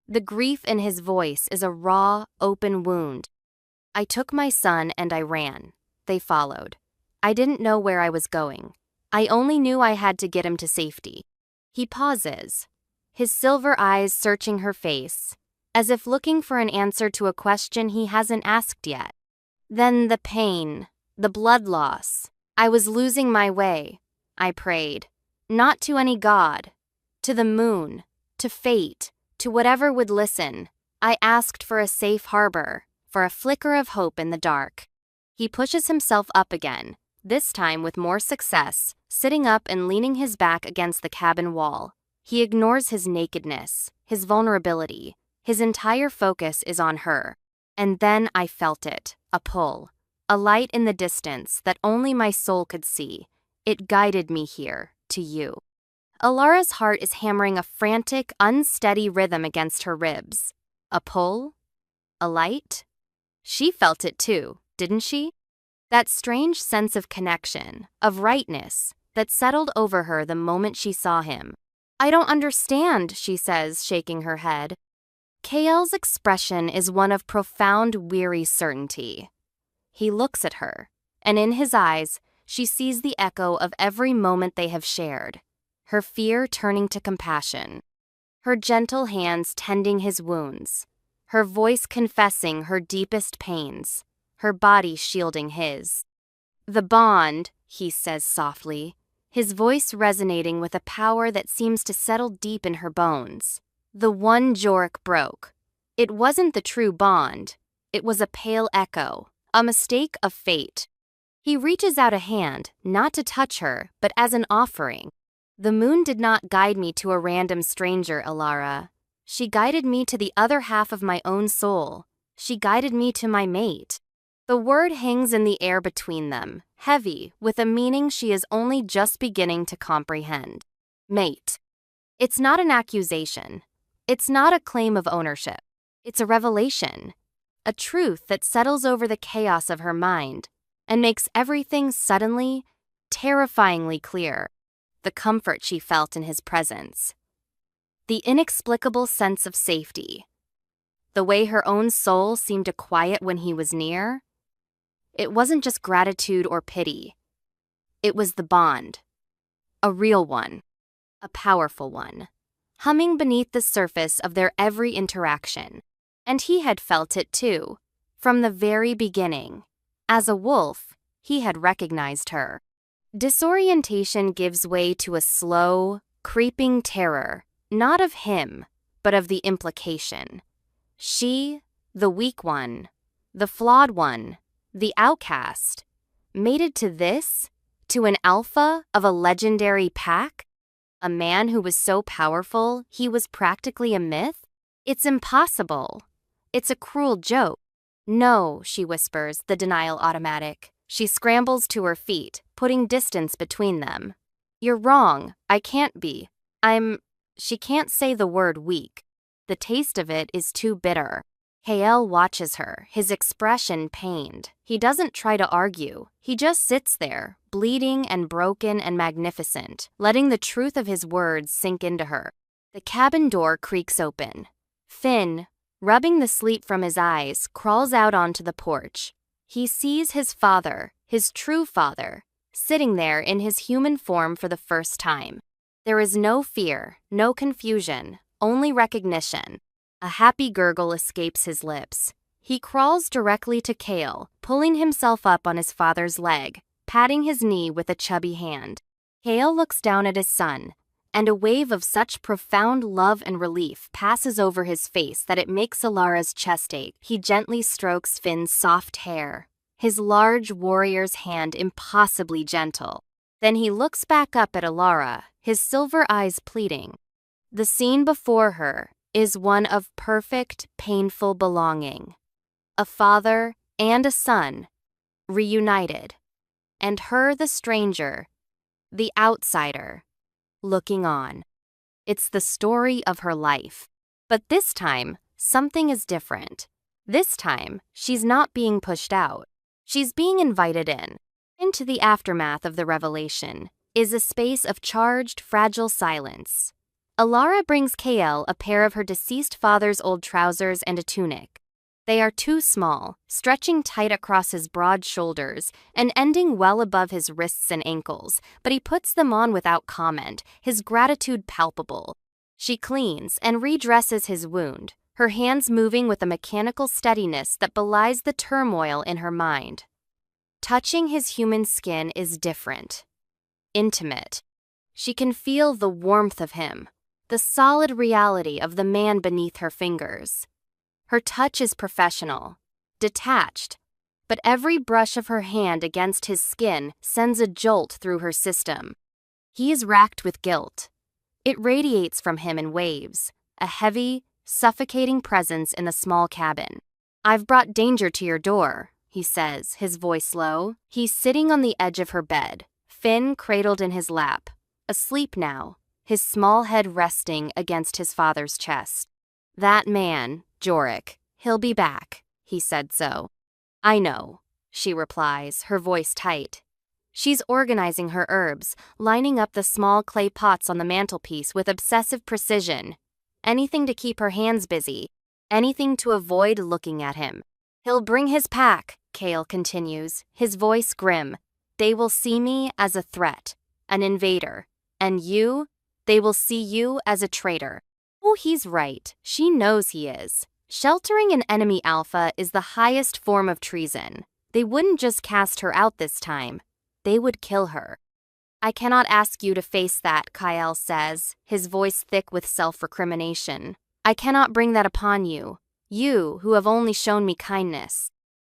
The grief in his voice is a raw, open wound. "I took my son and I ran. They followed. I didn't know where I was going. I only knew I had to get him to safety." He pauses, his silver eyes searching her face, as if looking for an answer to a question he hasn't asked yet. "Then the pain, the blood loss. I was losing my way. I prayed. Not to any god. To the moon. To fate. To whatever would listen. I asked for a safe harbor. For a flicker of hope in the dark." He pushes himself up again, this time with more success, sitting up and leaning his back against the cabin wall. He ignores his nakedness, his vulnerability. His entire focus is on her. And then I felt it, a pull. A light in the distance that only my soul could see. It guided me here, to you. Alara's heart is hammering a frantic, unsteady rhythm against her ribs. A pull? A light? She felt it too, didn't she? That strange sense of connection, of rightness, that settled over her the moment she saw him. "I don't understand," she says, shaking her head. Kael's expression is one of profound, weary certainty. He looks at her, and in his eyes, she sees the echo of every moment they have shared, her fear turning to compassion, her gentle hands tending his wounds, her voice confessing her deepest pains, her body shielding his. "The bond," he says softly, his voice resonating with a power that seems to settle deep in her bones. "The one Jork broke. It wasn't the true bond. It was a pale echo. A mistake of fate." He reaches out a hand, not to touch her, but as an offering. "The moon did not guide me to a random stranger, Alara. She guided me to the other half of my own soul. She guided me to my mate." The word hangs in the air between them, heavy, with a meaning she is only just beginning to comprehend. Mate. It's not an accusation. It's not a claim of ownership. It's a revelation. A truth that settles over the chaos of her mind and makes everything suddenly, terrifyingly clear. The comfort she felt in his presence. The inexplicable sense of safety. The way her own soul seemed to quiet when he was near. It wasn't just gratitude or pity. It was the bond. A real one. a powerful one, humming beneath the surface of their every interaction. And he had felt it too, from the very beginning. As a wolf, he had recognized her. Disorientation gives way to a slow, creeping terror, not of him, but of the implication. She, the weak one, the flawed one, the outcast, mated to this, to an alpha of a legendary pack? A man who was so powerful he was practically a myth? It's impossible. It's a cruel joke. No, she whispers, the denial automatic. She scrambles to her feet, putting distance between them. You're wrong. I can't be. She can't say the word weak. The taste of it is too bitter. Kael watches her, his expression pained. He doesn't try to argue. He just sits there, bleeding and broken and magnificent, letting the truth of his words sink into her. The cabin door creaks open. Finn, rubbing the sleep from his eyes, crawls out onto the porch. He sees his father, his true father, sitting there in his human form for the first time. There is no fear, no confusion, only recognition. A happy gurgle escapes his lips. He crawls directly to Kael, pulling himself up on his father's leg, patting his knee with a chubby hand. Kael looks down at his son, and a wave of such profound love and relief passes over his face that it makes Alara's chest ache. He gently strokes Finn's soft hair, his large warrior's hand impossibly gentle. Then he looks back up at Alara, his silver eyes pleading. The scene before her is one of perfect, painful belonging. A father and a son, reunited, and her the stranger, the outsider, looking on. It's the story of her life. But this time, something is different. This time, she's not being pushed out. She's being invited in. Into the aftermath of the revelation is a space of charged, fragile silence. Alara brings Kael a pair of her deceased father's old trousers and a tunic. They are too small, stretching tight across his broad shoulders and ending well above his wrists and ankles, but he puts them on without comment, his gratitude palpable. She cleans and redresses his wound, her hands moving with a mechanical steadiness that belies the turmoil in her mind. Touching his human skin is different, intimate. She can feel the warmth of him, the solid reality of the man beneath her fingers. Her touch is professional, detached, but every brush of her hand against his skin sends a jolt through her system. He is racked with guilt. It radiates from him in waves, a heavy, suffocating presence in the small cabin. "I've brought danger to your door," he says, his voice low. He's sitting on the edge of her bed, Finn cradled in his lap, asleep now, his small head resting against his father's chest. "That man, Jorik, he'll be back," he said so. "I know," she replies, her voice tight. She's organizing her herbs, lining up the small clay pots on the mantelpiece with obsessive precision. Anything to keep her hands busy, anything to avoid looking at him. "He'll bring his pack," Kael continues, his voice grim. "They will see me as a threat, an invader, and you, they will see you as a traitor." Oh, he's right. She knows he is. Sheltering an enemy alpha is the highest form of treason. They wouldn't just cast her out this time. They would kill her. "I cannot ask you to face that," Kael says, his voice thick with self-recrimination. "I cannot bring that upon you, you who have only shown me kindness."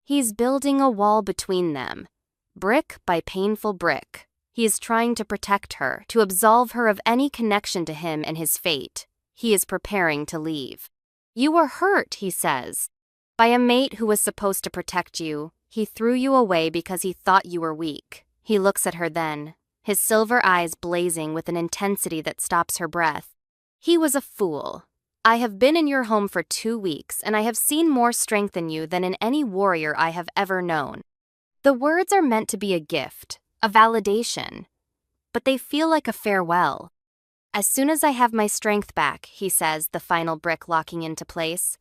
He's building a wall between them, brick by painful brick. He is trying to protect her, to absolve her of any connection to him and his fate. He is preparing to leave. "You were hurt," he says, "by a mate who was supposed to protect you. He threw you away because he thought you were weak." He looks at her then, his silver eyes blazing with an intensity that stops her breath. "He was a fool. I have been in your home for 2 weeks, and I have seen more strength in you than in any warrior I have ever known." The words are meant to be a gift, a validation, but they feel like a farewell. "As soon as I have my strength back," he says, the final brick locking into place,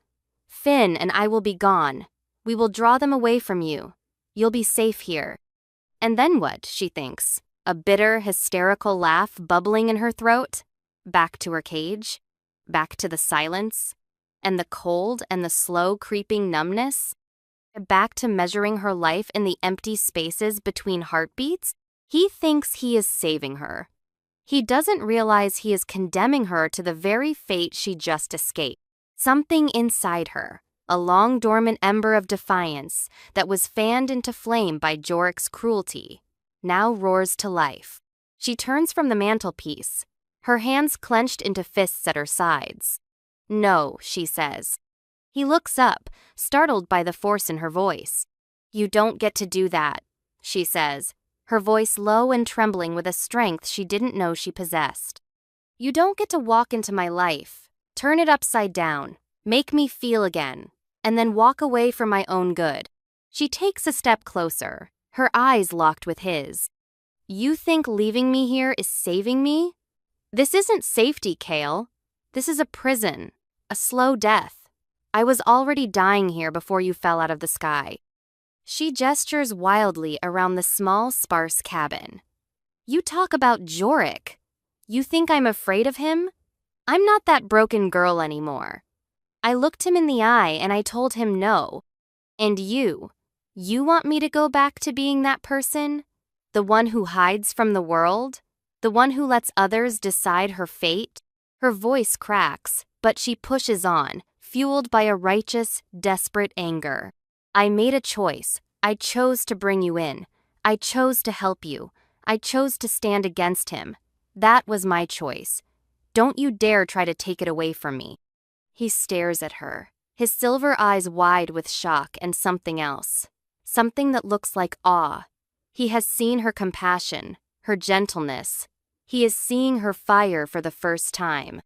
"Finn and I will be gone. We will draw them away from you. You'll be safe here." And then what, she thinks? A bitter, hysterical laugh bubbling in her throat? Back to her cage, back to the silence, and the cold and the slow creeping numbness, back to measuring her life in the empty spaces between heartbeats. He thinks he is saving her. He doesn't realize he is condemning her to the very fate she just escaped. Something inside her, a long dormant ember of defiance that was fanned into flame by Jorik's cruelty, now roars to life. She turns from the mantelpiece, her hands clenched into fists at her sides. "No," she says. He looks up, startled by the force in her voice. "You don't get to do that," she says, her voice low and trembling with a strength she didn't know she possessed. "You don't get to walk into my life, turn it upside down, make me feel again, and then walk away for my own good." She takes a step closer, her eyes locked with his. "You think leaving me here is saving me? This isn't safety, Kale. This is a prison, a slow death. I was already dying here before you fell out of the sky." She gestures wildly around the small, sparse cabin. "You talk about Jorik. You think I'm afraid of him? I'm not that broken girl anymore." I looked him in the eye and I told him no. "And you want me to go back to being that person? The one who hides from the world? The one who lets others decide her fate?" Her voice cracks, but she pushes on, fueled by a righteous, desperate anger. "I made a choice. I chose to bring you in. I chose to help you. I chose to stand against him. That was my choice. Don't you dare try to take it away from me." He stares at her, his silver eyes wide with shock and something else. Something that looks like awe. He has seen her compassion, her gentleness. He is seeing her fire for the first time.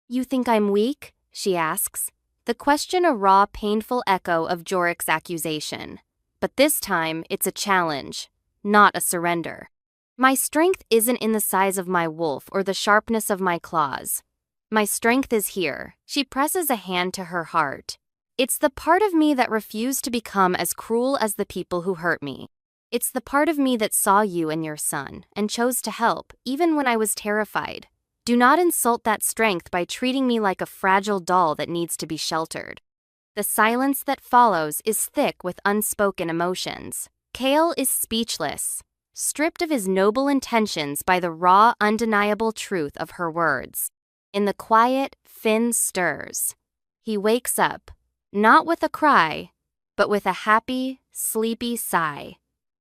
"You think I'm weak?" she asks. The question a raw, painful echo of Jorik's accusation. But this time, it's a challenge, not a surrender. "My strength isn't in the size of my wolf or the sharpness of my claws. My strength is here." She presses a hand to her heart. "It's the part of me that refused to become as cruel as the people who hurt me. It's the part of me that saw you and your son and chose to help, even when I was terrified. Do not insult that strength by treating me like a fragile doll that needs to be sheltered." The silence that follows is thick with unspoken emotions. Kale is speechless, stripped of his noble intentions by the raw, undeniable truth of her words. In the quiet, Finn stirs. He wakes up, not with a cry, but with a happy, sleepy sigh.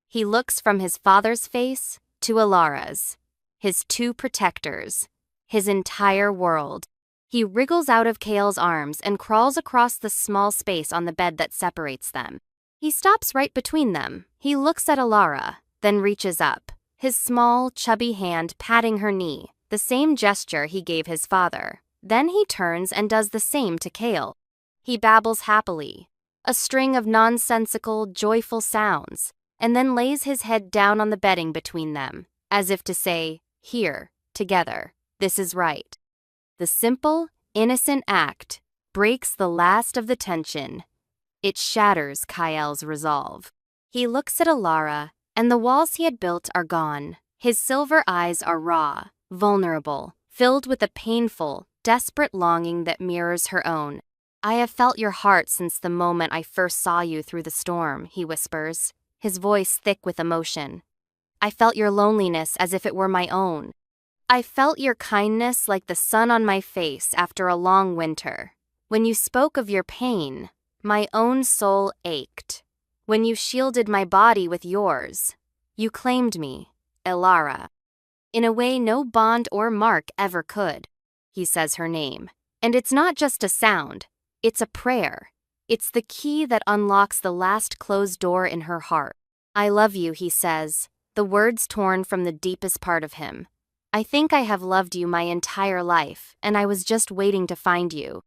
He looks from his father's face to Alara's, his two protectors, his entire world. He wriggles out of Kale's arms and crawls across the small space on the bed that separates them. He stops right between them. He looks at Alara, then reaches up, his small, chubby hand patting her knee, the same gesture he gave his father. Then he turns and does the same to Kale. He babbles happily, a string of nonsensical, joyful sounds, and then lays his head down on the bedding between them, as if to say, "Here, together, this is right." The simple, innocent act breaks the last of the tension. It shatters Kael's resolve. He looks at Alara, and the walls he had built are gone. His silver eyes are raw, vulnerable, filled with a painful, desperate longing that mirrors her own. "I have felt your heart since the moment I first saw you through the storm," he whispers, his voice thick with emotion. "I felt your loneliness as if it were my own. I felt your kindness like the sun on my face after a long winter. When you spoke of your pain, my own soul ached. When you shielded my body with yours, you claimed me, Elara, in a way no bond or mark ever could." He says her name. And it's not just a sound, it's a prayer. It's the key that unlocks the last closed door in her heart. "I love you," he says, the words torn from the deepest part of him. "I think I have loved you my entire life, and I was just waiting to find you."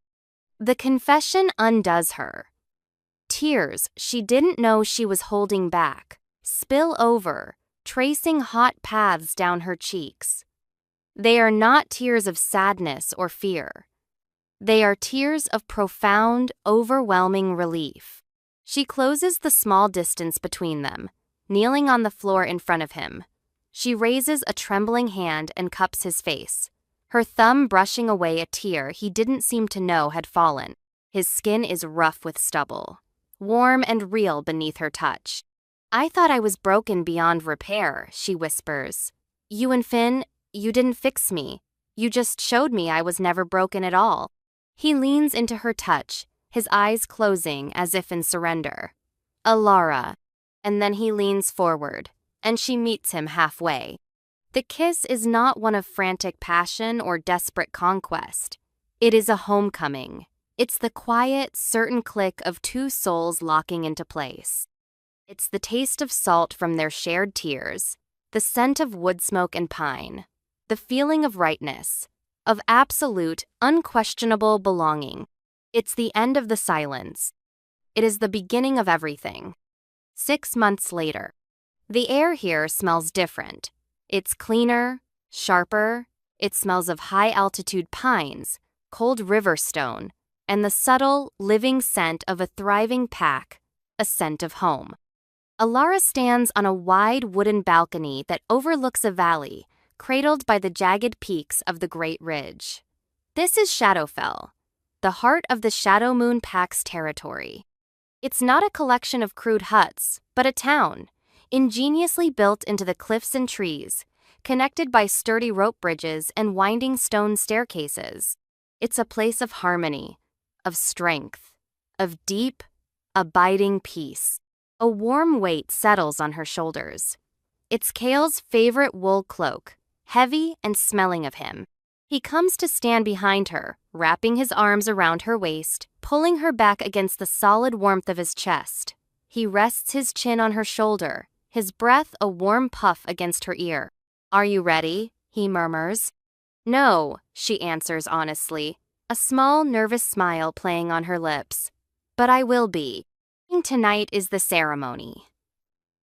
The confession undoes her. Tears she didn't know she was holding back spill over, tracing hot paths down her cheeks. They are not tears of sadness or fear. They are tears of profound, overwhelming relief. She closes the small distance between them, kneeling on the floor in front of him. She raises a trembling hand and cups his face, her thumb brushing away a tear he didn't seem to know had fallen. His skin is rough with stubble, warm and real beneath her touch. "I thought I was broken beyond repair," she whispers. "You and Finn, you didn't fix me. You just showed me I was never broken at all." He leans into her touch, his eyes closing as if in surrender. "Alara." And then he leans forward, and she meets him halfway. The kiss is not one of frantic passion or desperate conquest. It is a homecoming. It's the quiet, certain click of two souls locking into place. It's the taste of salt from their shared tears, the scent of wood smoke and pine, the feeling of rightness, of absolute, unquestionable belonging. It's the end of the silence. It is the beginning of everything. 6 months later. The air here smells different. It's cleaner, sharper. It smells of high-altitude pines, cold river stone, and the subtle, living scent of a thriving pack, a scent of home. Alara stands on a wide wooden balcony that overlooks a valley, cradled by the jagged peaks of the Great Ridge. This is Shadowfell, the heart of the Shadow Moon Pack's territory. It's not a collection of crude huts, but a town, ingeniously built into the cliffs and trees, connected by sturdy rope bridges and winding stone staircases. It's a place of harmony, of strength, of deep, abiding peace. A warm weight settles on her shoulders. It's Kale's favorite wool cloak, heavy and smelling of him. He comes to stand behind her, wrapping his arms around her waist, pulling her back against the solid warmth of his chest. He rests his chin on her shoulder, his breath a warm puff against her ear. "Are you ready?" he murmurs. "No," she answers honestly, a small, nervous smile playing on her lips. "But I will be. Tonight is the ceremony."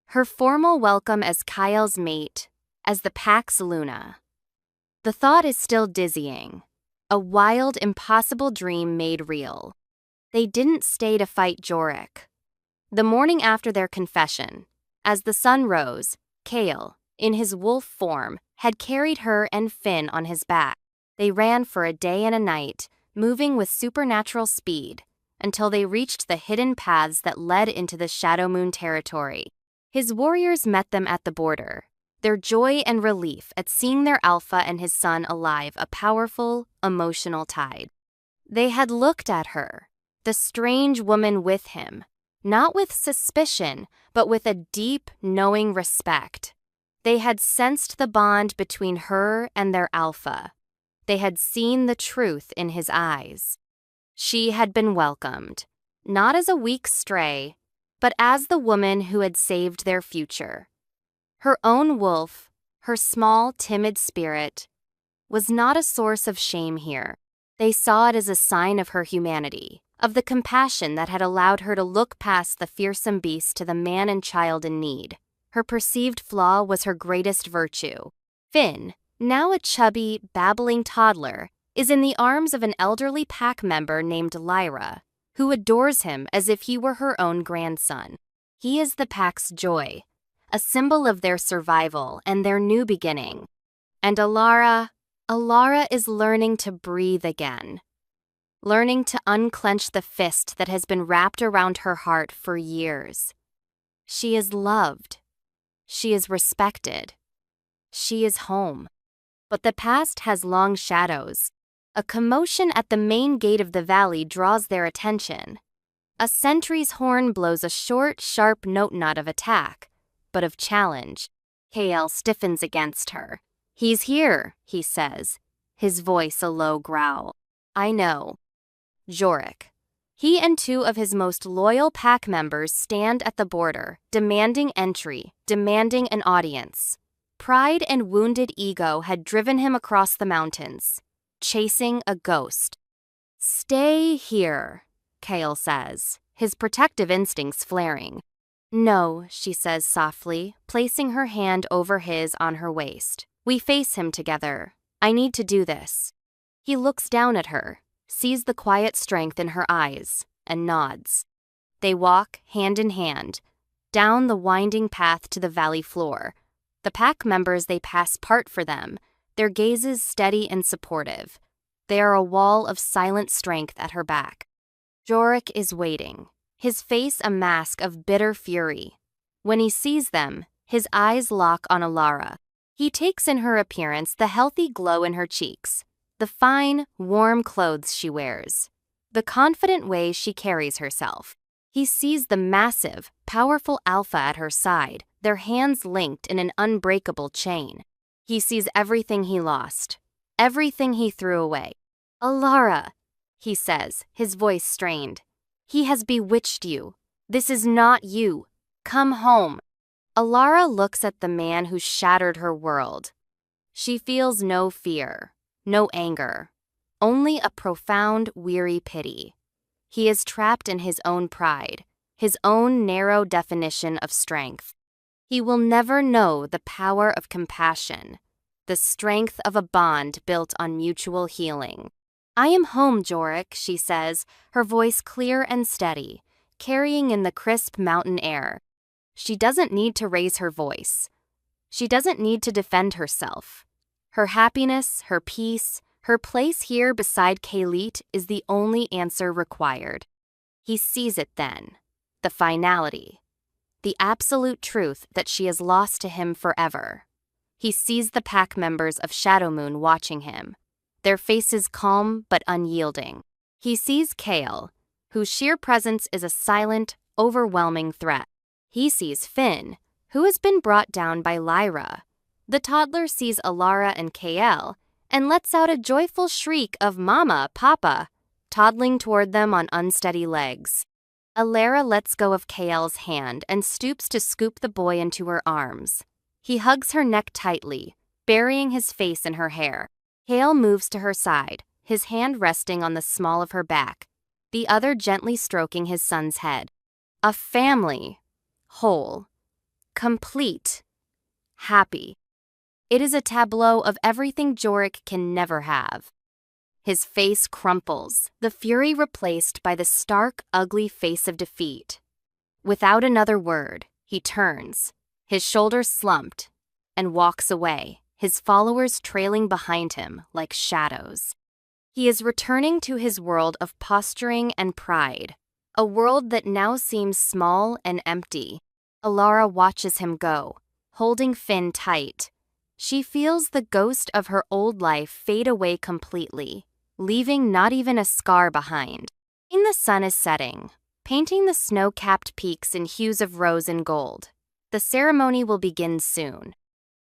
Her formal welcome as Kyle's mate, as the Pack's Luna. The thought is still dizzying. A wild, impossible dream made real. They didn't stay to fight Jorik. The morning after their confession, as the sun rose, Kale, in his wolf form, had carried her and Finn on his back. They ran for a day and a night, moving with supernatural speed, until they reached the hidden paths that led into the Shadow Moon territory. His warriors met them at the border, their joy and relief at seeing their alpha and his son alive a powerful, emotional tide. They had looked at her, the strange woman with him, not with suspicion, but with a deep, knowing respect. They had sensed the bond between her and their alpha. They had seen the truth in his eyes. She had been welcomed, not as a weak stray, but as the woman who had saved their future. Her own wolf, her small, timid spirit, was not a source of shame here. They saw it as a sign of her humanity, of the compassion that had allowed her to look past the fearsome beast to the man and child in need. Her perceived flaw was her greatest virtue. Finn, now a chubby, babbling toddler, is in the arms of an elderly pack member named Lyra, who adores him as if he were her own grandson. He is the pack's joy, a symbol of their survival and their new beginning. And Alara is learning to breathe again, learning to unclench the fist that has been wrapped around her heart for years. She is loved. She is respected. She is home. But the past has long shadows. A commotion at the main gate of the valley draws their attention. A sentry's horn blows a short, sharp note not of attack, but of challenge. Kale stiffens against her. "He's here," he says, his voice a low growl. "I know." Jorik. He and 2 of his most loyal pack members stand at the border, demanding entry, demanding an audience. Pride and wounded ego had driven him across the mountains, chasing a ghost. "Stay here," Kale says, his protective instincts flaring. "No," she says softly, placing her hand over his on her waist. "We face him together. I need to do this." He looks down at her, sees the quiet strength in her eyes, and nods. They walk, hand in hand, down the winding path to the valley floor. The pack members they pass part for them, their gazes steady and supportive. They are a wall of silent strength at her back. Jorik is waiting, his face a mask of bitter fury. When he sees them, his eyes lock on Alara. He takes in her appearance, the healthy glow in her cheeks, the fine, warm clothes she wears, the confident way she carries herself. He sees the massive, powerful alpha at her side, their hands linked in an unbreakable chain. He sees everything he lost, everything he threw away. "Alara," he says, his voice strained. "He has bewitched you. This is not you. Come home." Alara looks at the man who shattered her world. She feels no fear, no anger, only a profound, weary pity. He is trapped in his own pride, his own narrow definition of strength. He will never know the power of compassion, the strength of a bond built on mutual healing. "I am home, Jorik," she says, her voice clear and steady, carrying in the crisp mountain air. She doesn't need to raise her voice. She doesn't need to defend herself. Her happiness, her peace, her place here beside Kaylit is the only answer required. He sees it then, the finality, the absolute truth that she is lost to him forever. He sees the pack members of Shadowmoon watching him, their faces calm but unyielding. He sees Kale, whose sheer presence is a silent, overwhelming threat. He sees Finn, who has been brought down by Lyra. The toddler sees Alara and Kael and lets out a joyful shriek of "Mama, Papa," toddling toward them on unsteady legs. Alara lets go of Kael's hand and stoops to scoop the boy into her arms. He hugs her neck tightly, burying his face in her hair. Kael moves to her side, his hand resting on the small of her back, the other gently stroking his son's head. A family. Whole. Complete. Happy. It is a tableau of everything Jorik can never have. His face crumples, the fury replaced by the stark, ugly face of defeat. Without another word, he turns, his shoulders slumped, and walks away, his followers trailing behind him like shadows. He is returning to his world of posturing and pride, a world that now seems small and empty. Alara watches him go, holding Finn tight. She feels the ghost of her old life fade away completely, leaving not even a scar behind. The sun is setting, painting the snow-capped peaks in hues of rose and gold. The ceremony will begin soon.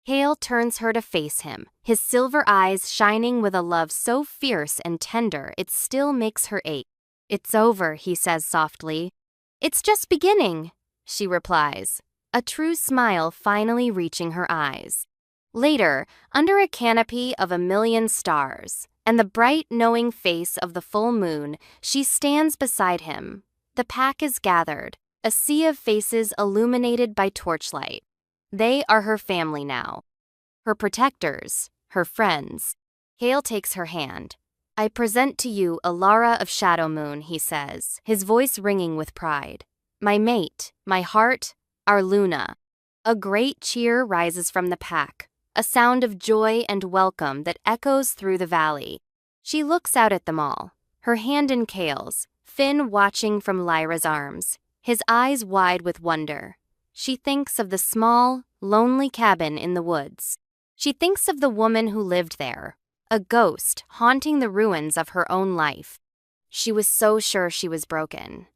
Kale turns her to face him, his silver eyes shining with a love so fierce and tender it still makes her ache. "It's over," he says softly. "It's just beginning," she replies, a true smile finally reaching her eyes. Later, under a canopy of 1,000,000 stars, and the bright, knowing face of the full moon, she stands beside him. The pack is gathered, a sea of faces illuminated by torchlight. They are her family now, her protectors, her friends. Kale takes her hand. "I present to you Alara of Shadowmoon," he says, his voice ringing with pride. "My mate, my heart, our Luna." A great cheer rises from the pack, a sound of joy and welcome that echoes through the valley. She looks out at them all, her hand in Kale's, Finn watching from Lyra's arms, his eyes wide with wonder. She thinks of the small, lonely cabin in the woods. She thinks of the woman who lived there, a ghost haunting the ruins of her own life. She was so sure she was broken.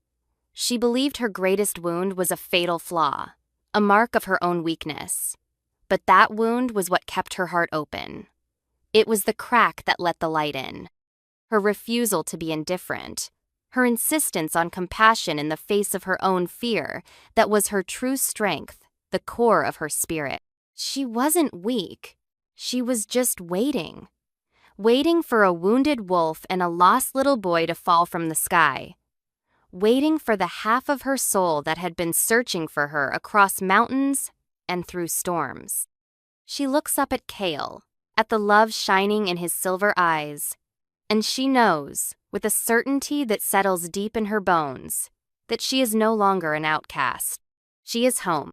She believed her greatest wound was a fatal flaw, a mark of her own weakness. But that wound was what kept her heart open. It was the crack that let the light in. Her refusal to be indifferent, her insistence on compassion in the face of her own fear, that was her true strength, the core of her spirit. She wasn't weak. She was just waiting. Waiting for a wounded wolf and a lost little boy to fall from the sky. Waiting for the half of her soul that had been searching for her across mountains and through storms. She looks up at Kale, at the love shining in his silver eyes, and she knows, with a certainty that settles deep in her bones, that she is no longer an outcast. She is home.